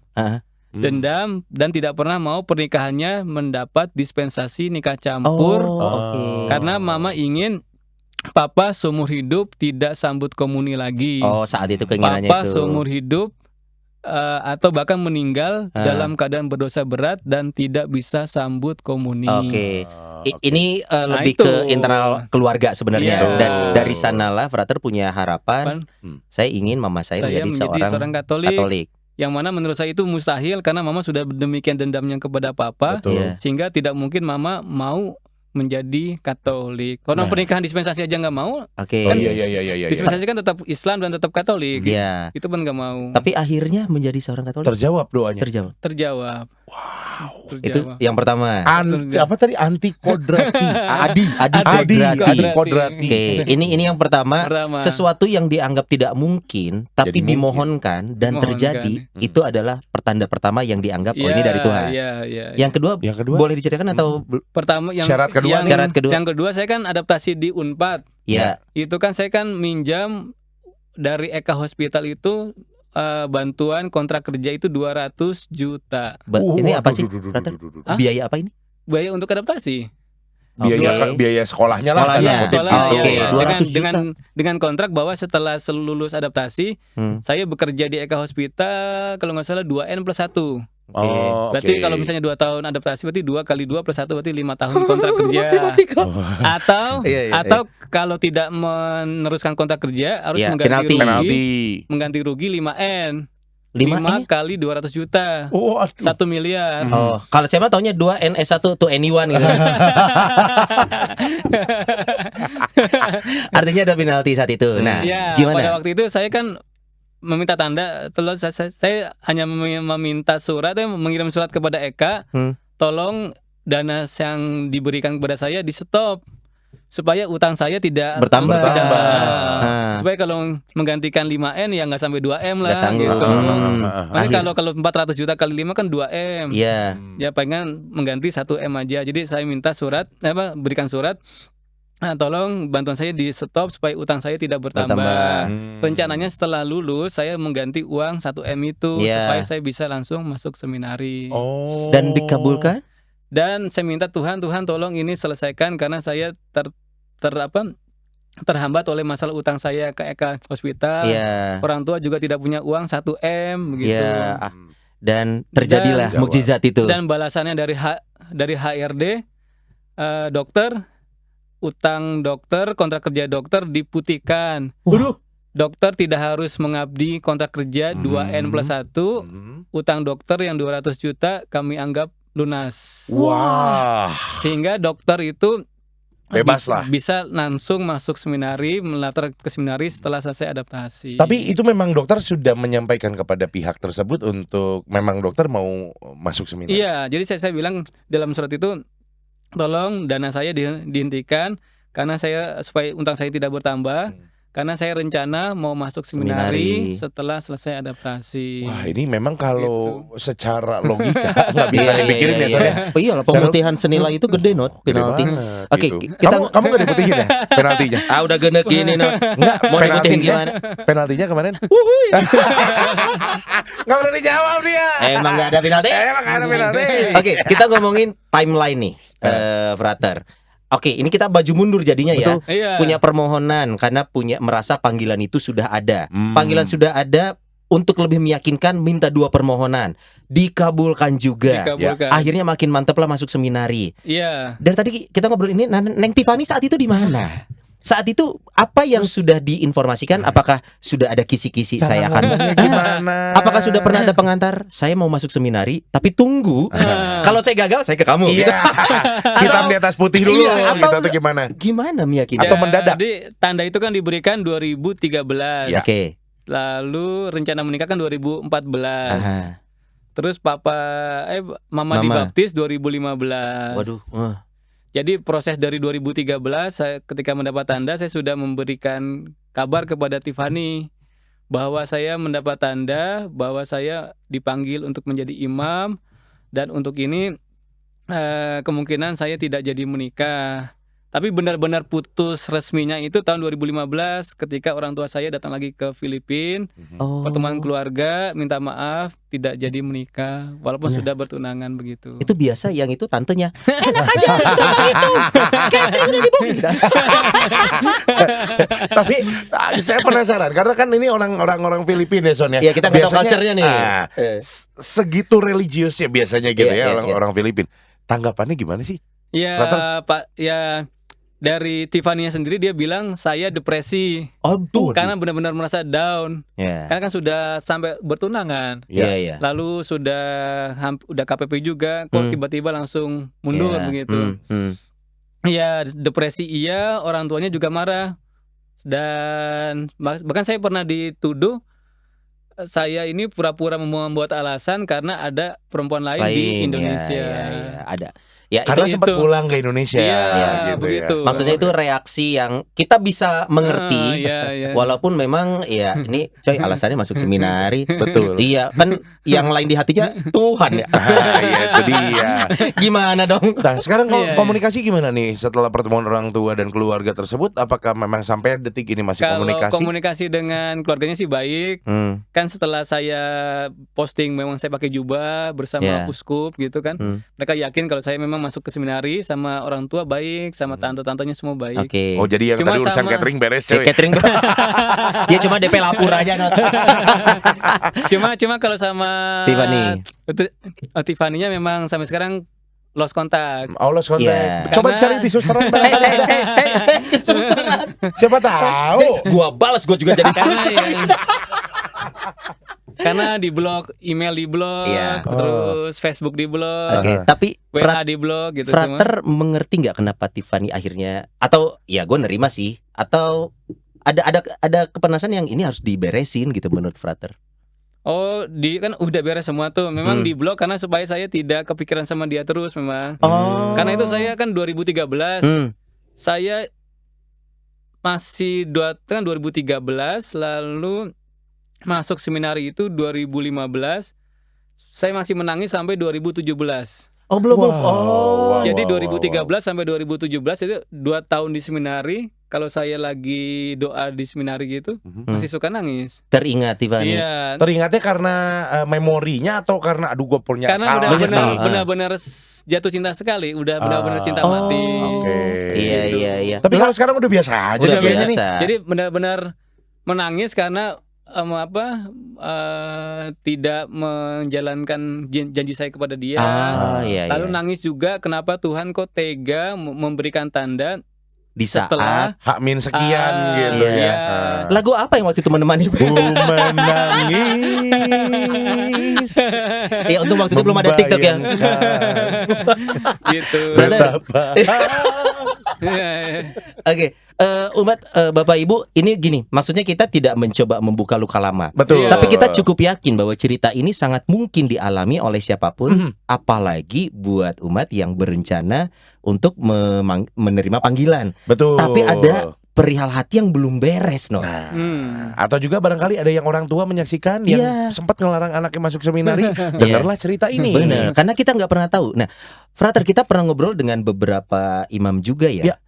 C: Dan tidak pernah mau pernikahannya mendapat dispensasi nikah campur. Karena mama ingin papa seumur hidup tidak sambut komuni lagi.
B: Saat itu keinginannya
C: papa seumur hidup atau bahkan meninggal dalam keadaan berdosa berat dan tidak bisa sambut komuni.
B: Ini lebih ke internal keluarga sebenarnya. Dan dari sanalah frater punya harapan. Saya ingin mama saya menjadi seorang Katolik.
C: Yang mana menurut saya itu mustahil karena mama sudah demikian dendamnya kepada papa. Sehingga tidak mungkin mama mau menjadi Katolik. Karena pernikahan dispensasi aja nggak mau. Kan dispensasi kan tetap Islam dan tetap Katolik. Itu pun nggak mau.
B: Tapi akhirnya menjadi seorang Katolik.
A: Terjawab doanya.
C: Terjawab.
A: Wow.
B: Itu yang pertama.
A: Apa tadi? Anti kodrati.
B: Adi kodrati. Ini yang pertama. Sesuatu yang dianggap tidak mungkin tapi dimohonkan dan terjadi, itu adalah pertanda pertama yang dianggap ini dari Tuhan. Yang kedua boleh diceritakan atau
C: pertama yang
A: syarat kedua?
C: Yang kedua saya kan adaptasi di Unpad. Itu kan saya kan minjam dari Eka Hospital itu bantuan kontrak kerja itu 200 juta.
B: Ini apa sih? Biaya apa ini?
C: Biaya untuk adaptasi.
A: Biaya sekolahnya lah.
C: Dengan kontrak bahwa setelah lulus adaptasi, saya bekerja di Eka Hospital kalau nggak salah 2N+1. Berarti kalau misalnya 2 tahun adaptasi berarti 2 kali 2 plus 1 berarti 5 tahun kontrak kerja. Atau kalau tidak meneruskan kontrak kerja harus mengganti rugi 5 kali 200 juta. 1 miliar.
B: Kalau saya mah taunya 2 NS1 to anyone gitu. Artinya ada penalti saat itu. Nah, gimana?
C: Pada waktu itu saya kan meminta tanda, terus saya hanya meminta surat, mengirim surat kepada Eka, tolong dana yang diberikan kepada saya di stop supaya utang saya tidak
B: bertambah.
C: Supaya kalau menggantikan 5M ya nggak sampai 2M lah.
B: Gitu.
C: Makanya kalau 400 juta kali 5 kan 2M.
B: Iya.
C: Ya pengen mengganti 1M aja. Jadi saya minta surat, berikan surat. Nah, tolong bantuan saya di stop supaya utang saya tidak bertambah. Rencananya setelah lulus saya mengganti uang 1M itu supaya saya bisa langsung masuk seminari.
B: Dan dikabulkan?
C: Dan saya minta Tuhan tolong ini selesaikan karena saya terhambat oleh masalah utang saya ke Eka Hospital. Orang tua juga tidak punya uang 1M begitu.
B: Dan terjadilah mukjizat itu.
C: Dan balasannya dari HRD dokter, utang dokter, kontrak kerja dokter diputihkan. Dokter tidak harus mengabdi kontrak kerja 2N plus 1. Utang dokter yang 200 juta kami anggap lunas. Sehingga dokter itu
A: bebas lah.
C: Bisa langsung masuk seminari, mendaftar ke seminari setelah selesai adaptasi.
A: Tapi itu memang dokter sudah menyampaikan kepada pihak tersebut untuk memang dokter mau masuk seminari.
C: Iya, jadi saya bilang dalam surat itu, tolong dana saya dihentikan karena supaya utang saya tidak bertambah. Karena saya rencana mau masuk seminari setelah selesai adaptasi.
A: Wah, ini memang kalau secara logika nggak bisa dipikirin ya soalnya.
B: Iyalah, pemutihan senilai itu gede penalti.
A: Oke, kamu nggak diputihin ya penaltinya?
B: Udah gede gini
A: Nggak,
B: mau diputihin gimana?
A: Penaltinya kemarin? Nggak pernah dijawab dia.
B: Emang nggak ada penalti? Oke, kita ngomongin timeline nih, Frater. Oke, ini kita baju mundur jadinya.
C: Betul.
B: Ya. Punya permohonan karena merasa panggilan itu sudah ada. Panggilan sudah ada, untuk lebih meyakinkan minta 2 permohonan. Dikabulkan juga. Akhirnya makin mantep lah masuk seminari.
C: Iya.
B: Dan tadi kita ngobrol ini, Neng Tiffany saat itu di mana? Saat itu apa yang sudah diinformasikan? Apakah sudah ada kisi-kisi saya akan
A: gimana?
B: Apakah sudah pernah ada pengantar? Saya mau masuk seminari, tapi tunggu. Kalau saya gagal, saya ke kamu.
A: Iya. Hitam di atas putih dulu. Atau gimana?
B: Gimana meyakinkan?
A: Atau mendadak?
C: Jadi tanda itu kan diberikan 2013.
B: Oke.
C: Lalu rencana menikah kan 2014. Terus mama dibaptis 2015.
B: Waduh.
C: Jadi proses dari 2013 saya ketika mendapat tanda saya sudah memberikan kabar kepada Tiffany bahwa saya mendapat tanda bahwa saya dipanggil untuk menjadi imam dan untuk ini kemungkinan saya tidak jadi menikah. Tapi benar-benar putus resminya itu tahun 2015 ketika orang tua saya datang lagi ke Filipina, pertemuan keluarga, minta maaf tidak jadi menikah walaupun sudah bertunangan begitu.
B: Itu biasa yang itu tantenya. Enak aja segampang itu. Catering udah dibooking.
A: Tapi saya penasaran karena kan ini orang Filipina ya Son ya.
B: Iya, kita nggak tahu culture-nya nih.
A: Segitu religiusnya biasanya gitu orang Filipina. Tanggapannya gimana sih?
C: Ya Pak, ya dari Tiffany sendiri dia bilang saya depresi. Karena benar-benar merasa down. Karena kan sudah sampai bertunangan. Lalu udah KPP juga, kok tiba-tiba langsung mundur begitu. Ya depresi iya, orang tuanya juga marah. Dan bahkan saya pernah dituduh saya ini pura-pura membuat alasan karena ada perempuan lain di Indonesia.
B: Ada.
A: Karena sempat pulang ke Indonesia.
C: Begitu.
B: Maksudnya itu reaksi yang kita bisa mengerti. Walaupun memang ini coy alasannya masuk seminari.
A: Betul.
B: Iya, kan yang lain di hatinya Tuhan ya.
A: Iya, itu dia.
B: Gimana dong?
A: Nah, sekarang komunikasi gimana nih setelah pertemuan orang tua dan keluarga tersebut? Apakah memang sampai detik ini masih komunikasi?
C: Kalau komunikasi dengan keluarganya sih baik. Kan setelah saya posting memang saya pakai jubah bersama uskup gitu kan. Mereka yakin kalau saya memang masuk ke seminari, sama orang tua baik, sama tante-tantenya semua baik.
A: Oh jadi yang
C: Cuma
A: tadi urusan catering beres coy.
B: Catering ya cuma DP lapor aja Not.
C: Cuma kalau sama Tiffany-nya memang sampai sekarang lost contact.
A: Oh, lost contact.
B: Yeah.
A: Coba cari di susteran. Siapa tahu.
B: Gua balas, gua juga jadi suster.
C: Karena di blog, email di blog, terus Facebook di blog,
B: tapi
C: WA di blog gitu
B: Frater semua. Mengerti nggak kenapa Tiffany akhirnya, atau ya gue nerima sih, atau ada kepenasan yang ini harus diberesin gitu menurut Frater?
C: Oh, kan udah beres semua tuh. Memang di blog karena supaya saya tidak kepikiran sama dia terus memang. Karena itu saya kan 2013. Saya masih 2013 lalu masuk seminari itu 2015. Saya masih menangis sampai 2017.
B: Oh, belum move on.
C: Jadi 2013 sampai 2017 itu 2 tahun di seminari. Kalau saya lagi doa di seminari gitu, masih suka nangis.
B: Teringat Tiffany.
C: Iya.
A: Teringatnya karena memorinya atau karena gue punya
C: karena benar-benar jatuh cinta sekali, udah benar-benar cinta mati.
B: Iya.
A: Tapi kalau sekarang udah biasa aja.
B: Udah biasa.
C: Nih. Jadi benar-benar menangis karena tidak menjalankan janji saya kepada dia. Lalu nangis juga kenapa Tuhan kok tega memberikan tanda
B: di saat
A: H-min sekian gitu ya.
B: Lagu apa yang waktu itu menemani?
A: Ku menangis.
B: Ya untung waktu itu belum ada TikTok ya.
C: Gitu.
B: Oke, umat Bapak Ibu, ini gini, maksudnya kita tidak mencoba membuka luka lama.
A: Betul.
B: Tapi kita cukup yakin bahwa cerita ini sangat mungkin dialami oleh siapapun, apalagi buat umat yang berencana untuk menerima panggilan.
A: Betul.
B: Tapi ada perihal hati yang belum beres,
A: Atau juga barangkali ada yang orang tua menyaksikan yang sempat ngelarang anaknya masuk seminari. Dengarlah cerita ini.
B: Benar, karena kita nggak pernah tahu. Nah, Frater, kita pernah ngobrol dengan beberapa imam juga ya.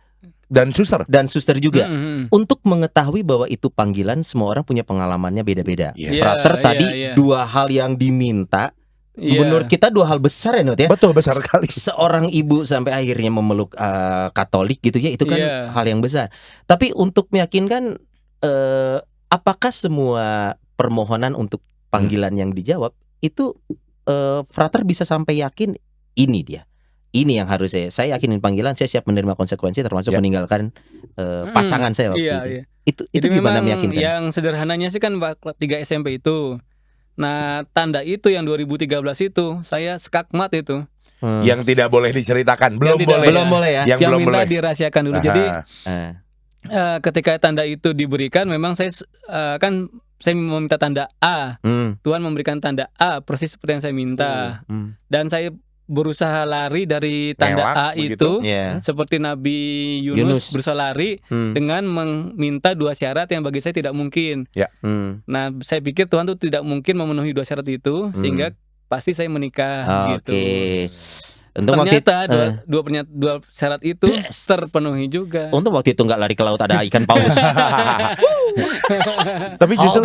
A: Dan suster juga.
B: Untuk mengetahui bahwa itu panggilan, semua orang punya pengalamannya beda-beda. Frater tadi 2 hal yang diminta. Menurut kita 2 hal besar ya Not ya.
A: Betul, besar sekali.
B: Seorang ibu sampai akhirnya memeluk Katolik gitu ya, itu kan hal yang besar. Tapi untuk meyakinkan apakah semua permohonan untuk panggilan yang dijawab itu Frater bisa sampai yakin ini dia. Ini yang harus saya yakinin panggilan, saya siap menerima konsekuensi termasuk meninggalkan pasangan saya waktu itu. Itu gimana meyakinkan?
C: Yang sederhananya sih kan 3 SMP itu. Nah, tanda itu yang 2013 itu saya skakmat itu.
A: Yang tidak boleh diceritakan, belum boleh
C: ya. Yang minta dirahasiakan dulu. Jadi ketika tanda itu diberikan, memang saya meminta tanda A. Tuhan memberikan tanda A persis seperti yang saya minta. Dan saya berusaha lari dari tanda A itu, seperti Nabi Yunus berusaha lari dengan meminta 2 syarat yang bagi saya tidak mungkin. Nah, saya pikir Tuhan tuh tidak mungkin memenuhi 2 syarat itu, sehingga pasti saya menikah gitu.
B: Untuk
C: ternyata dua syarat itu terpenuhi juga.
B: Untuk waktu itu nggak lari ke laut, ada ikan paus.
A: Tapi justru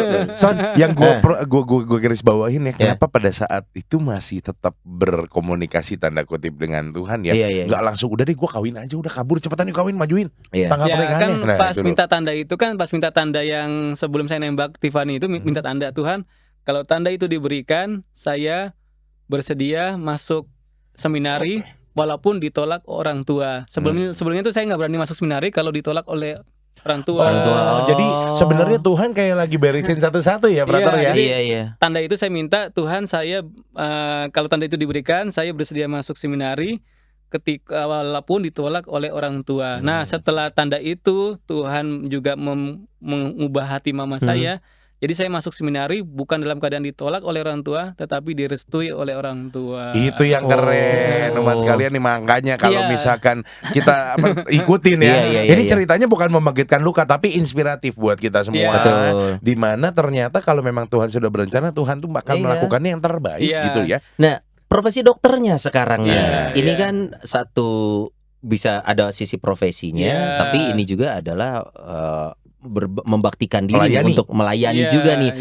A: yang gue garis bawahin ya, kenapa pada saat itu masih tetap berkomunikasi tanda kutip dengan Tuhan ya, nggak langsung udah deh gue kawin aja, udah kabur cepetan yuk kawin, majuin tanggal pernikahannya.
C: Kan pas minta tanda itu kan pas minta tanda yang sebelum saya nembak Tiffany itu minta tanda, Tuhan kalau tanda itu diberikan saya bersedia masuk seminari walaupun ditolak orang tua. Sebelumnya tuh saya nggak berani masuk seminari kalau ditolak oleh orang tua.
A: Jadi sebenarnya Tuhan kayak lagi beresin satu-satu ya, Frater ya.
C: Iya. Tanda itu saya minta, Tuhan saya kalau tanda itu diberikan, saya bersedia masuk seminari ketika walaupun ditolak oleh orang tua. Nah, setelah tanda itu Tuhan juga mengubah hati mama saya. Jadi saya masuk seminari bukan dalam keadaan ditolak oleh orang tua, tetapi direstui oleh orang tua.
A: Itu yang keren, umat sekalian nih. Makanya kalau misalkan kita ikutin ya, ini ceritanya bukan membangkitkan luka, tapi inspiratif buat kita semua. Dimana ternyata kalau memang Tuhan sudah berencana, Tuhan tuh bakal melakukannya yang terbaik gitu ya.
B: Nah, profesi dokternya sekarang ini kan satu bisa ada sisi profesinya, tapi ini juga adalah membaktikan diri untuk melayani juga nih.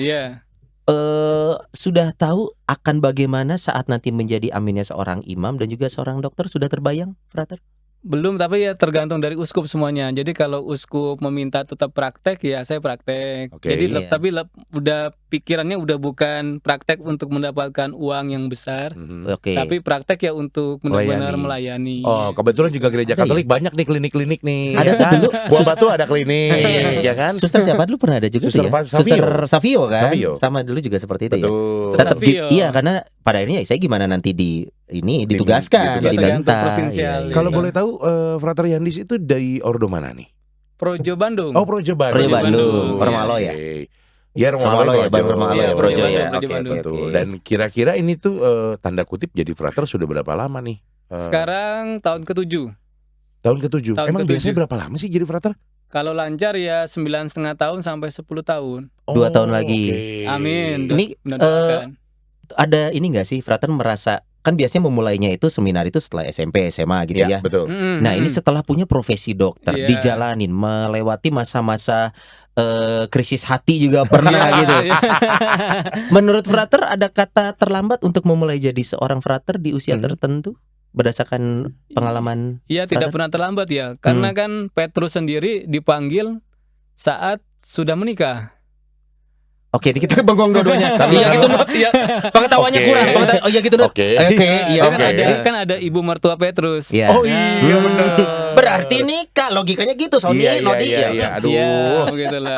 B: sudah tahu akan bagaimana saat nanti menjadi aminnya seorang imam dan juga seorang dokter, sudah terbayang, Frater?
C: Belum, tapi ya tergantung dari uskup semuanya. Jadi kalau uskup meminta tetap praktek, ya saya praktek. Jadi tapi udah pikirannya udah bukan praktek untuk mendapatkan uang yang besar, tapi praktek ya untuk benar-benar melayani.
A: Oh, kebetulan juga gereja Katolik banyak nih klinik-klinik nih.
B: Ada tuh dulu
A: Buah Batu ada klinik, ya kan?
B: Suster siapa dulu pernah ada juga tuh ya? Suster Savio kan? Sama dulu juga seperti itu ya. Tetap iya, karena pada akhirnya saya gimana nanti ditugaskan di Benta.
A: Kalau boleh tahu Frater Yandis itu dari ordo mana nih?
C: Projo Bandung.
A: Oh, Projo Bandung.
B: Orang Malo ya.
A: Ya, Orang Malo ya,
B: Projo ya.
A: Betul. Dan kira-kira ini tuh tanda kutip jadi Frater sudah berapa lama nih?
C: Sekarang tahun ke-7.
A: Tahun ke-7. Emang biasanya berapa lama sih jadi Frater?
C: Kalau lancar ya 9,5 tahun sampai 10 tahun.
B: 2 tahun lagi.
C: Amin.
B: Ini ada ini nggak sih Frater merasa, kan biasanya memulainya itu seminar itu setelah SMP, SMA gitu ya.
A: Betul.
B: Nah ini setelah punya profesi dokter, dijalanin, melewati masa-masa krisis hati juga pernah gitu. Menurut Frater ada kata terlambat untuk memulai jadi seorang Frater di usia tertentu berdasarkan pengalaman?
C: Iya, tidak pernah terlambat ya, karena kan Petrus sendiri dipanggil saat sudah menikah.
B: Oke, kita bengong dua-duanya. Iya gitu Not. Iya. Pengetahuannya kurang. Oh iya gitu Not. Oke, iya.
C: Kan ada ibu mertua Petrus.
A: Oh iya benar.
B: Berarti nikah, logikanya gitu Sony, Nodi.
A: Iya. Aduh.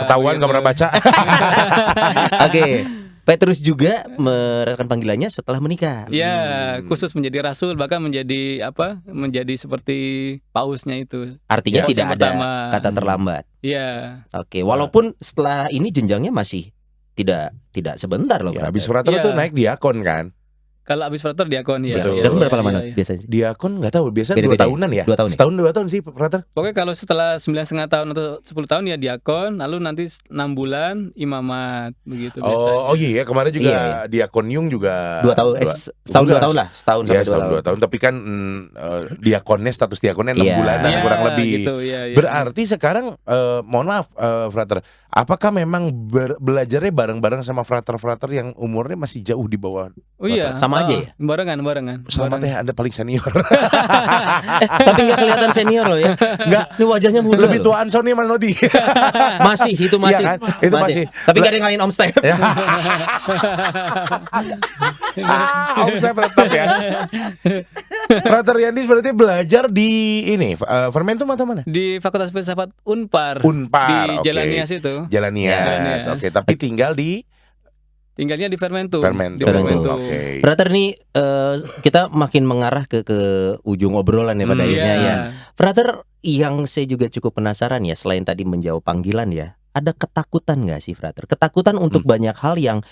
A: Ketahuan enggak pernah baca.
B: Oke. Petrus juga merasakan panggilannya setelah menikah.
C: Ya, khusus menjadi rasul, bahkan menjadi menjadi seperti pausnya itu.
B: Artinya tidak ada kata terlambat.
C: Iya.
B: Oke, walaupun setelah ini jenjangnya masih tidak sebentar loh.
A: Habis Frater itu naik diakon kan?
C: Kalau abis Frater diakon ya.
A: Betul.
B: Diakon berapa lama biasanya?
A: Diakon nggak tahu, biasanya 2 tahunan ya.
B: 2 tahun.
A: Setahun 2 tahun sih Frater.
C: Pokoknya kalau setelah 9,5 tahun atau 10 tahun ya diakon, lalu nanti 6 bulan imamat begitu biasanya.
A: Oh iya, kemarin juga diakon Yung juga
B: 2 tahun, setahun 2 tahun lah, setahun
A: ya, setahun 2 tahun. Tapi kan diakonnya, status diakonnya 6 bulan kurang lebih.
C: Gitu,
A: Berarti sekarang mohon maaf Frater, apakah memang belajarnya bareng-bareng sama frater-frater yang umurnya masih jauh di bawah?
C: Oh iya,
B: sama aja ya.
C: Barengan.
A: Selamat ya, Anda paling senior.
B: Tapi nggak kelihatan senior loh ya.
A: Nggak,
B: ini wajahnya muda.
A: Lebih tuaan Sony Mas Nodi.
B: Masih.
A: Ya kan? Itu masih.
B: Tapi nggak ada yang ngalahin Om Step.
A: Om Step tetap ya. Frater Yandis berarti belajar di ini Fermentum atau mana?
C: Di Fakultas Filsafat Unpar.
A: Di
C: Jalan Nias itu.
A: Jalan Nias. Oke, tapi tinggalnya di Fermentum.
B: Frater nih kita makin mengarah ke ujung obrolan ya pada akhirnya ya. Frater, yang saya juga cukup penasaran ya, selain tadi menjawab panggilan ya, ada ketakutan nggak sih Frater? Ketakutan untuk banyak hal yang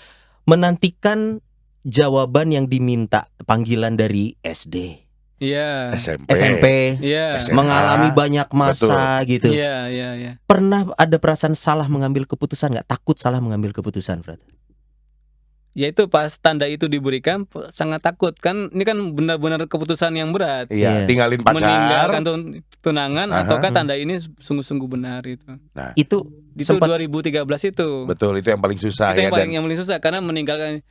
B: menantikan jawaban yang diminta panggilan dari SD.
C: Iya.
B: SMP.
C: Iya.
B: Mengalami banyak masa gitu.
C: Iya.
B: Pernah ada perasaan salah mengambil keputusan nggak? Takut salah mengambil keputusan, Frater?
C: Ya itu pas tanda itu diberikan sangat takut kan, ini kan benar-benar keputusan yang berat.
A: Iya, tinggalin pacar,
C: meninggalkan tunangan ataukah tanda ini sungguh-sungguh benar itu.
B: Nah, itu
C: 2013 itu.
A: Betul, itu yang paling susah
C: itu yang paling susah karena meninggalkan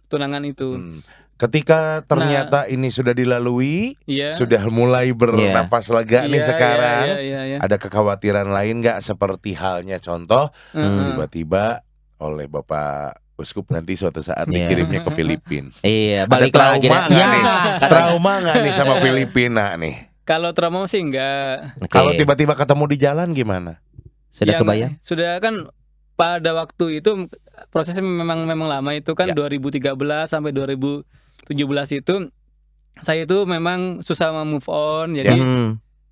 C: tunangan itu.
A: Ketika ternyata ini sudah dilalui, sudah mulai bernapas lega nih sekarang. Ada kekhawatiran lain nggak, seperti halnya contoh tiba-tiba oleh Bapak Uskup nanti suatu saat dikirimnya ke Filipina.
B: Iya, balik lagi.
A: Trauma nggak nih sama Filipina nih?
C: Kalau trauma sih enggak.
A: Kalau tiba-tiba ketemu di jalan gimana?
B: Sudah kebayang?
C: Sudah kan, pada waktu itu prosesnya memang lama itu kan 2013 sampai 2017 itu saya itu memang susah move on. Jadi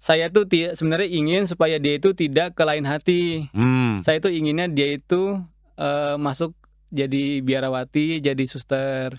C: saya tuh sebenarnya ingin supaya dia itu tidak ke lain hati. Saya tuh inginnya dia itu masuk jadi biarawati, jadi suster.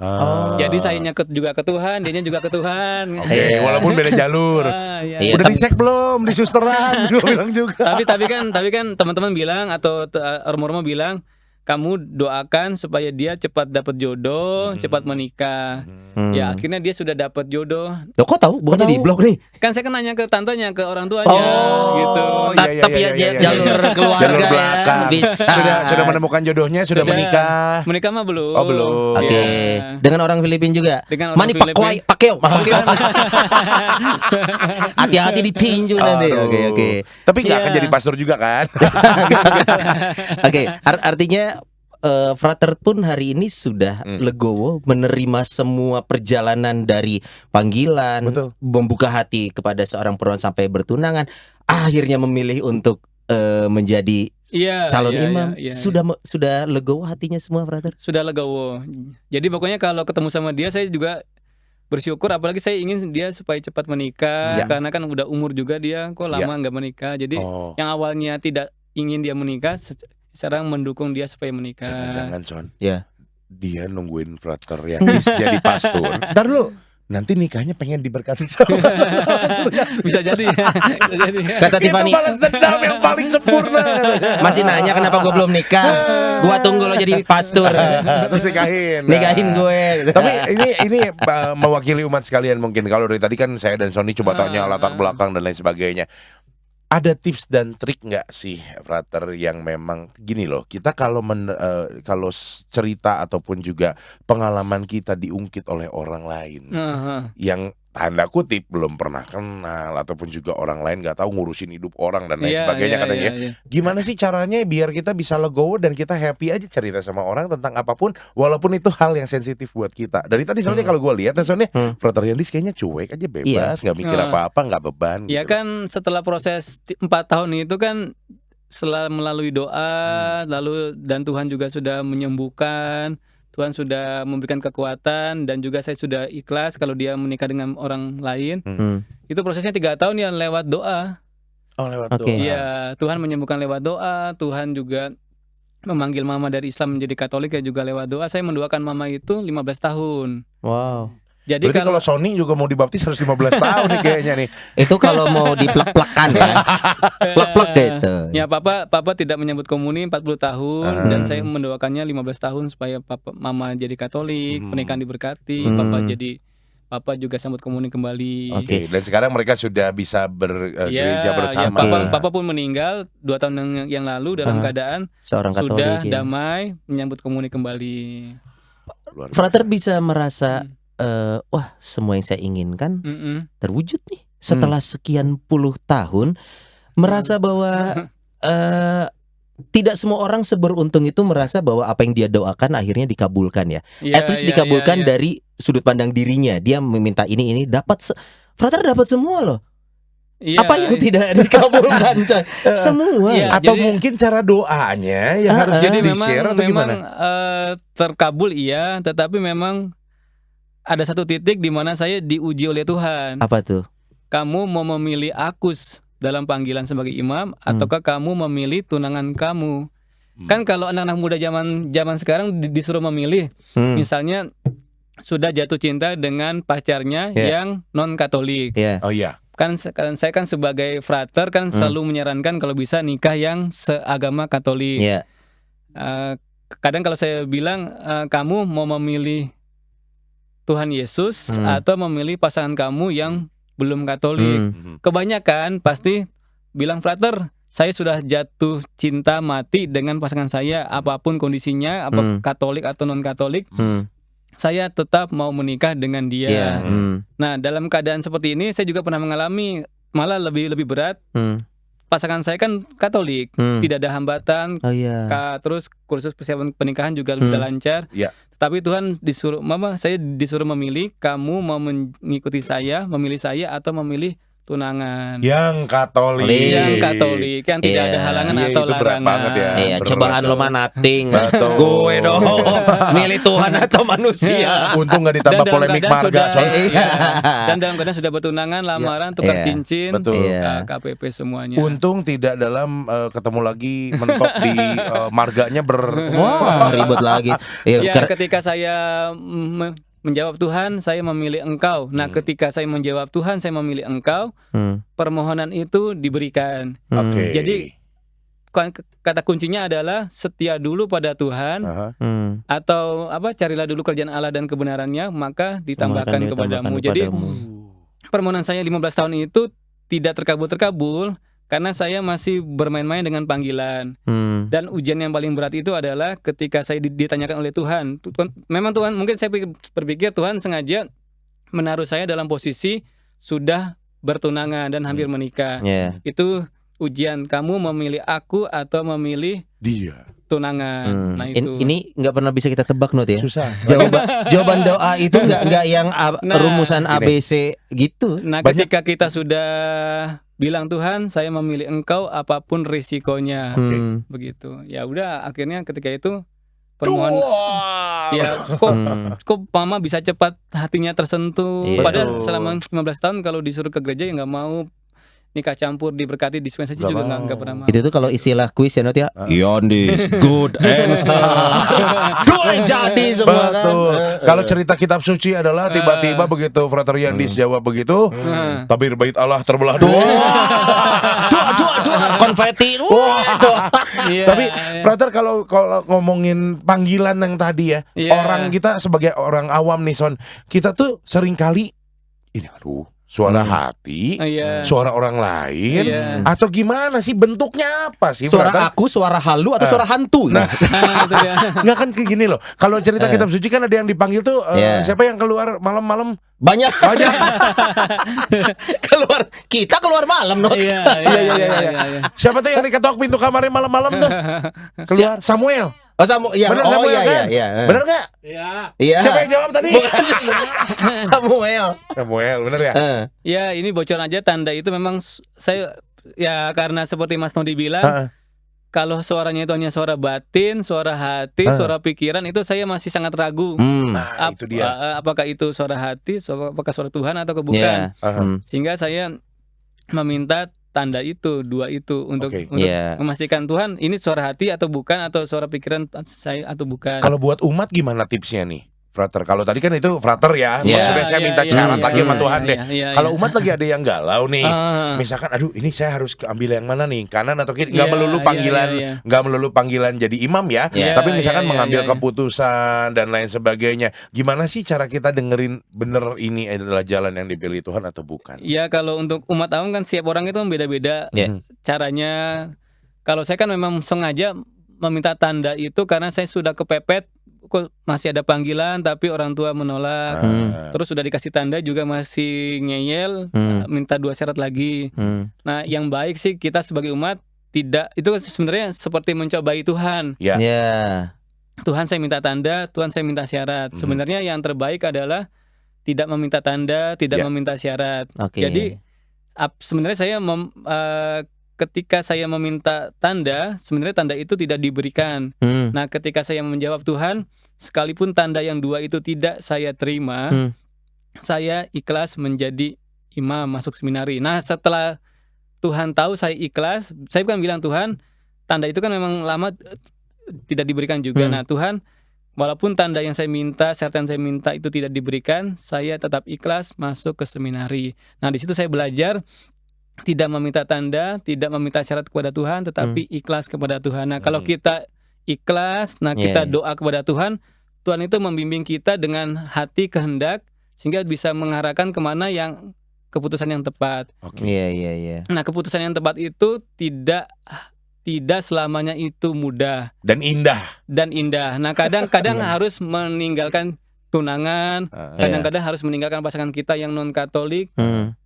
C: Jadi saya juga ke Tuhan, dianya juga ke Tuhan.
A: Walaupun beda jalur. Udah dicek belum di susteran? Gue bilang juga.
C: Tapi kan teman-teman bilang atau rumor-rumor bilang kamu doakan supaya dia cepat dapat jodoh, cepat menikah. Ya akhirnya dia sudah dapat jodoh.
B: Loh, kok tahu? Bukannya di blog nih?
C: Kan saya kan nanya ke tantenya, ke orang tuanya, gitu.
B: Tapi jalur keluarga
A: belakang.
B: Bisa.
A: Sudah menemukan jodohnya, sudah menikah.
C: Menikah mah belum.
A: Oh belum.
B: Oke. Dengan orang Filipina juga.
C: Dengan orang
B: Mani pakwai pakeo. Hati-hati ditinju nanti. Oke.
A: Tapi nggak akan jadi pastor juga kan?
B: Oke, artinya Frater pun hari ini sudah legowo menerima semua perjalanan dari panggilan, membuka hati kepada seorang perempuan sampai bertunangan, akhirnya memilih untuk menjadi calon imam. Sudah legowo hatinya semua, Frater?
C: Sudah legowo. Jadi pokoknya kalau ketemu sama dia saya juga bersyukur, apalagi saya ingin dia supaya cepat menikah karena kan udah umur juga dia, kok lama nggak menikah. Jadi yang awalnya tidak ingin dia menikah sekarang mendukung dia supaya menikah.
A: Jangan-jangan Son, dia nungguin Frater yang jadi pastor. Ntar lu nanti nikahnya pengen diberkati sama
C: bisa jadi.
B: Kata Tiffany,
A: itu balas dendam yang paling sempurna.
B: Masih nanya kenapa gue belum nikah? Gua tunggu lo jadi pastor.
A: Terus nikahin
B: gue.
A: Tapi ini mewakili umat sekalian mungkin. Kalau dari tadi kan saya dan Sony coba tanya latar belakang dan lain sebagainya. Ada tips dan trik nggak sih, Frater, yang memang gini loh, kita kalau cerita ataupun juga pengalaman kita diungkit oleh orang lain yang tanda kutip belum pernah kenal ataupun juga orang lain nggak tahu ngurusin hidup orang dan lain sebagainya katanya. Gimana sih caranya biar kita bisa legowo dan kita happy aja cerita sama orang tentang apapun walaupun itu hal yang sensitif buat kita. Dari tadi soalnya kalau gue lihat soalnya Frater Yandis kayaknya cuek aja, bebas, nggak mikir apa-apa, nggak beban.
C: Ya
A: gitu.
C: Kan setelah proses 4 tahun itu kan setelah melalui doa lalu dan Tuhan juga sudah menyembuhkan. Tuhan sudah memberikan kekuatan dan juga saya sudah ikhlas kalau dia menikah dengan orang lain. Itu prosesnya 3 tahun ya lewat doa.
A: Oh, lewat doa.
C: Iya, Tuhan menyembuhkan lewat doa. Tuhan juga memanggil mama dari Islam menjadi Katolik ya juga lewat doa. Saya mendoakan mama itu 15 tahun.
B: Wow.
C: Jadi
A: berarti kalau Sony juga mau dibaptis harus 15 tahun nih kayaknya nih.
B: Itu kalau mau diplek-plekan ya. Plek-plek gitu.
C: Ya papa tidak menyambut komuni 40 tahun dan saya mendoakannya 15 tahun supaya mama jadi Katolik, pernikahan diberkati, papa juga sambut komuni kembali.
A: Oke. Dan sekarang mereka sudah bisa bergereja bersama.
C: Papa pun meninggal 2 tahun yang lalu dalam keadaan
B: seorang Katolik,
C: sudah damai, menyambut komuni kembali.
B: Frater bisa merasa wah, semua yang saya inginkan terwujud nih setelah sekian puluh tahun, merasa bahwa tidak semua orang seberuntung itu merasa bahwa apa yang dia doakan akhirnya dikabulkan ya. At least dikabulkan dari sudut pandang dirinya. Dia meminta ini dapat Frater dapat semua loh. Apa yang tidak dikabulkan? Semua.
A: Atau jadi, mungkin cara doanya yang harus jadi di-share atau gimana?
C: Terkabul iya, tetapi memang ada satu titik di mana saya diuji oleh Tuhan.
B: Apa tuh?
C: Kamu mau memilih Akus dalam panggilan sebagai imam ataukah kamu memilih tunangan kamu? Kan kalau anak-anak muda zaman sekarang disuruh memilih, misalnya sudah jatuh cinta dengan pacarnya yang non Katolik.
A: Oh iya.
C: Kan saya kan sebagai frater kan selalu menyarankan kalau bisa nikah yang seagama Katolik. Kadang kalau saya bilang kamu mau memilih Tuhan Yesus atau memilih pasangan kamu yang belum Katolik. Kebanyakan pasti bilang, Frater, saya sudah jatuh cinta mati dengan pasangan saya, apapun kondisinya, apa Katolik atau non Katolik, saya tetap mau menikah dengan dia. Nah, dalam keadaan seperti ini saya juga pernah mengalami, malah lebih berat. Pasangan saya kan Katolik, tidak ada hambatan, terus kursus persiapan pernikahan juga lebih lancar. Tapi Tuhan saya disuruh memilih, kamu mau mengikuti saya, memilih saya atau memilih tunangan
A: yang Katolik,
C: yang tidak ada halangan atau
A: itu berat
C: larangan.
A: Banget ya.
B: Cobaan lo mah nothing. Gue dong milih Tuhan atau manusia.
A: Untung nggak ditambah polemik marga.
C: Dan dalam keadaan sudah bertunangan, lamaran, tukar cincin, KPP semuanya.
A: Untung tidak dalam ketemu lagi mentok di marganya
B: ribut lagi.
C: Ketika saya menjawab Tuhan, saya memilih Engkau. Nah, ketika saya menjawab Tuhan, saya memilih Engkau, permohonan itu diberikan. Jadi kata kuncinya adalah setia dulu pada Tuhan, atau carilah dulu kerjaan Allah dan kebenarannya, maka ditambahkan kepadamu. Jadi permohonan saya 15 tahun itu tidak terkabul karena saya masih bermain-main dengan panggilan. Dan ujian yang paling berat itu adalah ketika saya ditanyakan oleh Tuhan. Memang Tuhan, mungkin saya berpikir Tuhan sengaja menaruh saya dalam posisi sudah bertunangan dan hampir menikah. Itu ujian, kamu memilih aku atau memilih
A: dia
C: tunangan. Nah itu.
B: Ini nggak pernah bisa kita tebak Not ya.
A: Susah.
B: Jawaban doa itu nggak yang rumusan ABC gitu.
C: Nah ketika kita sudah bilang Tuhan, saya memilih Engkau apapun risikonya, begitu. Ya udah, akhirnya ketika itu permohonan. Ya kok mama bisa cepat hatinya tersentuh. Padahal selama 15 tahun kalau disuruh ke gereja ya nggak mau, nikah campur, diberkati, dispensasi juga nggak pernah mau.
B: Itu tuh kalau istilah kuis ya Not ya.
A: Yondis, good answer.
B: Dua jadi semua kan.
A: Kalau cerita kitab suci adalah tiba-tiba begitu Frater Yondis jawab begitu, tabir bait Allah terbelah dua.
B: Dua konfeti.
A: Tapi Frater kalau ngomongin panggilan yang tadi ya, orang kita sebagai orang awam nih Son, kita tuh sering kali ini suara hati, suara orang lain, atau gimana sih bentuknya apa sih?
B: Suara aku, suara halu atau suara hantu?
A: Nah, nggak kan kayak gini loh. Kalau cerita kitab suci kan ada yang dipanggil tuh siapa yang keluar malam-malam?
B: Banyak. Kita keluar malam Not.
A: Iya. Siapa tuh yang diketok pintu kamarnya malam-malam tuh? Keluar Samuel.
B: Bener
A: Samuel kan? Bener gak?
B: Iya.
A: Siapa yang jawab tadi?
B: Samuel,
A: bener ya?
C: Ya ini bocor aja, tanda itu memang saya ya karena seperti Mas Nodi bilang, kalau suaranya itu hanya suara batin, suara hati, suara pikiran, itu saya masih sangat ragu.
A: Itu dia.
C: Apakah itu suara hati, apakah suara Tuhan atau bukan? Sehingga saya meminta tanda itu, dua itu untuk memastikan Tuhan ini suara hati atau bukan, atau suara pikiran saya atau bukan.
A: Kalau buat umat gimana tipsnya nih, Frater? Kalau tadi kan itu Frater ya, maksudnya saya minta syarat lagi sama Tuhan deh. Kalau umat lagi ada yang galau nih, misalkan aduh ini saya harus ambil yang mana nih, kanan atau kiri? Nggak melulu panggilan, nggak melulu panggilan jadi imam ya, tapi misalkan mengambil keputusan dan lain sebagainya. Gimana sih cara kita dengerin bener ini adalah jalan yang dipilih Tuhan atau bukan?
C: Ya kalau untuk umat awam kan setiap orang itu beda-beda caranya. Kalau saya kan memang sengaja meminta tanda itu karena saya sudah kepepet, kok masih ada panggilan tapi orang tua menolak. Terus sudah dikasih tanda juga masih ngeyel, minta 2 syarat lagi. Nah yang baik sih kita sebagai umat tidak, itu sebenarnya seperti mencobai Tuhan. Tuhan saya minta tanda, Tuhan saya minta syarat. Sebenarnya yang terbaik adalah tidak meminta tanda, tidak meminta syarat. Jadi sebenarnya saya ketika saya meminta tanda, sebenarnya tanda itu tidak diberikan. Nah ketika saya menjawab Tuhan, sekalipun tanda yang 2 itu tidak saya terima, saya ikhlas menjadi imam, masuk seminari. Nah setelah Tuhan tahu saya ikhlas, saya kan bilang Tuhan, tanda itu kan memang lama tidak diberikan juga. Nah Tuhan, walaupun tanda yang saya minta, syarat yang saya minta itu tidak diberikan, saya tetap ikhlas masuk ke seminari. Nah di situ saya belajar tidak meminta tanda, tidak meminta syarat kepada Tuhan, tetapi ikhlas kepada Tuhan. Nah kalau kita ikhlas, nah kita doa kepada Tuhan, Tuhan itu membimbing kita dengan hati kehendak, sehingga bisa mengarahkan kemana yang keputusan yang tepat. Nah keputusan yang tepat itu tidak selamanya itu mudah
A: dan indah.
C: Nah kadang-kadang harus meninggalkan tunangan, kadang-kadang harus meninggalkan pasangan kita yang non Katolik,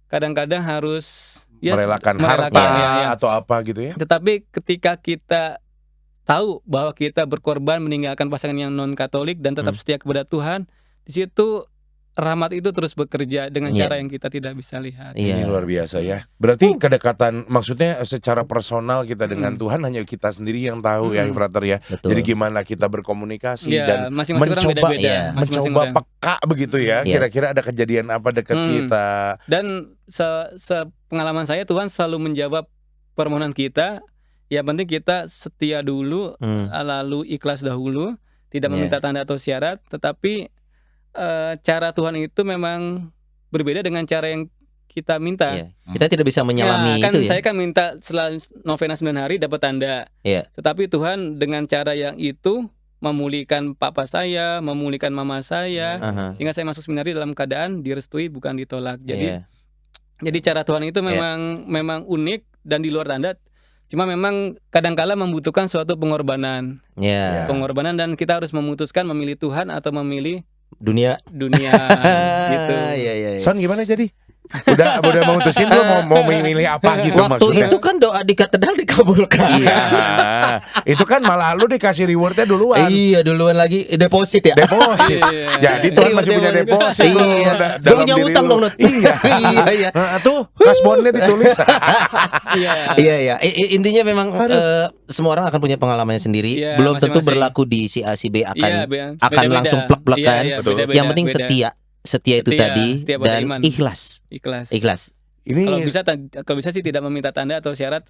C: kadang-kadang harus
A: merelakan harta atau apa gitu ya.
C: Tetapi ketika kita tahu bahwa kita berkorban meninggalkan pasangan yang non Katolik dan tetap setia kepada Tuhan, di situ rahmat itu terus bekerja dengan cara yang kita tidak bisa lihat.
A: Ini luar biasa ya. Berarti kedekatan, maksudnya secara personal kita dengan Tuhan hanya kita sendiri yang tahu ya, Frater ya. Jadi gimana kita berkomunikasi dan mencoba peka begitu ya. Kira-kira ada kejadian apa dekat kita.
C: Dan sepengalaman saya, Tuhan selalu menjawab permohonan kita. Yang penting kita setia dulu, lalu ikhlas dahulu, tidak meminta tanda atau syarat. Tetapi cara Tuhan itu memang berbeda dengan cara yang kita minta.
B: Kita tidak bisa menyelami
C: kan
B: itu ya.
C: Saya kan minta setelah novena 9 hari dapat tanda. Tetapi Tuhan dengan cara yang itu memulihkan papa saya, memulihkan mama saya, sehingga saya masuk seminari dalam keadaan direstui bukan ditolak. Jadi cara Tuhan itu memang unik dan di luar tanda. Cuma memang kadangkala membutuhkan suatu pengorbanan. Pengorbanan, dan kita harus memutuskan memilih Tuhan atau memilih
B: dunia
C: gitu.
A: Son gimana jadi? Udah memutusin lu mau memilih apa gitu
B: waktu
A: maksudnya?
B: Waktu itu kan doa di katedral dikabulkan.
A: Iya. Itu kan malah lu dikasih rewardnya duluan.
B: Iya, duluan lagi deposit ya.
A: Deposit. Jadi Tuhan masih punya deposit.
B: Iya. Dia punya utang dong.
A: Iya. Tuh kasbonnya ditulis.
B: Iya. Intinya memang semua orang akan punya pengalamannya sendiri. Belum tentu berlaku di si A si B akan langsung plek-plekan. Yang penting setia itu tadi dan ikhlas.
C: Ini kalau bisa sih tidak meminta tanda atau syarat.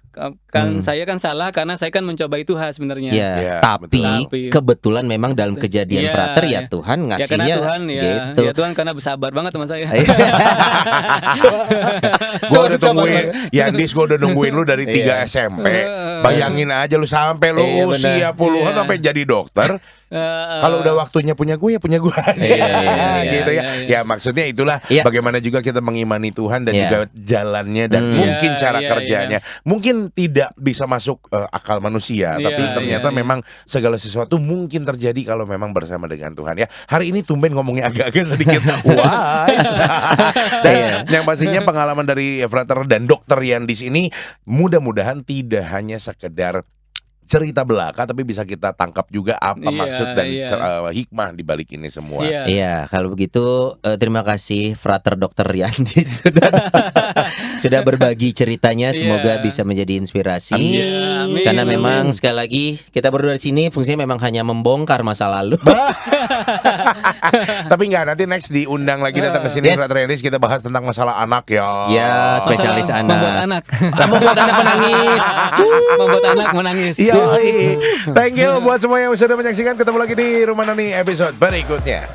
C: Saya kan salah karena saya kan mencoba itu sebenarnya.
B: Tapi kebetulan memang dalam kejadian frater ya Tuhan ngasihnya
C: karena Tuhan,
B: gitu.
C: Ya Tuhan karena bersabar banget sama saya.
A: Gue udah tungguin, Yandis, gue udah nungguin lu dari 3 SMP. Bayangin aja lu sampai lu usia puluhan sampai jadi dokter. Kalau udah waktunya punya gue ya punya gue gitu ya. Ya maksudnya itulah bagaimana juga kita mengimani Tuhan dan juga jalannya dan mungkin cara kerjanya. Mungkin tidak bisa masuk akal manusia, tapi ternyata memang segala sesuatu mungkin terjadi kalau memang bersama dengan Tuhan ya. Hari ini tumben ngomongnya agak-agak sedikit wise. Dan yang pastinya pengalaman dari frater dan dokter Yandis ini mudah-mudahan tidak hanya sekedar cerita belaka, tapi bisa kita tangkap juga apa maksud dan hikmah di balik ini semua.
B: Iya, kalau begitu terima kasih frater dokter Yandis sudah berbagi ceritanya. Semoga bisa menjadi inspirasi.
C: Amin.
B: Karena memang sekali lagi kita berdua di sini fungsinya memang hanya membongkar masa lalu.
A: Tapi enggak, nanti next diundang lagi datang ke sini frater Yandis, kita bahas tentang masalah anak ya.
B: Ya, spesialis anak.
C: Membuat anak.
B: Membuat anak menangis.
C: Membuat anak menangis.
A: Thank you buat semua yang sudah menyaksikan. Ketemu lagi di Rumah Noni episode berikutnya.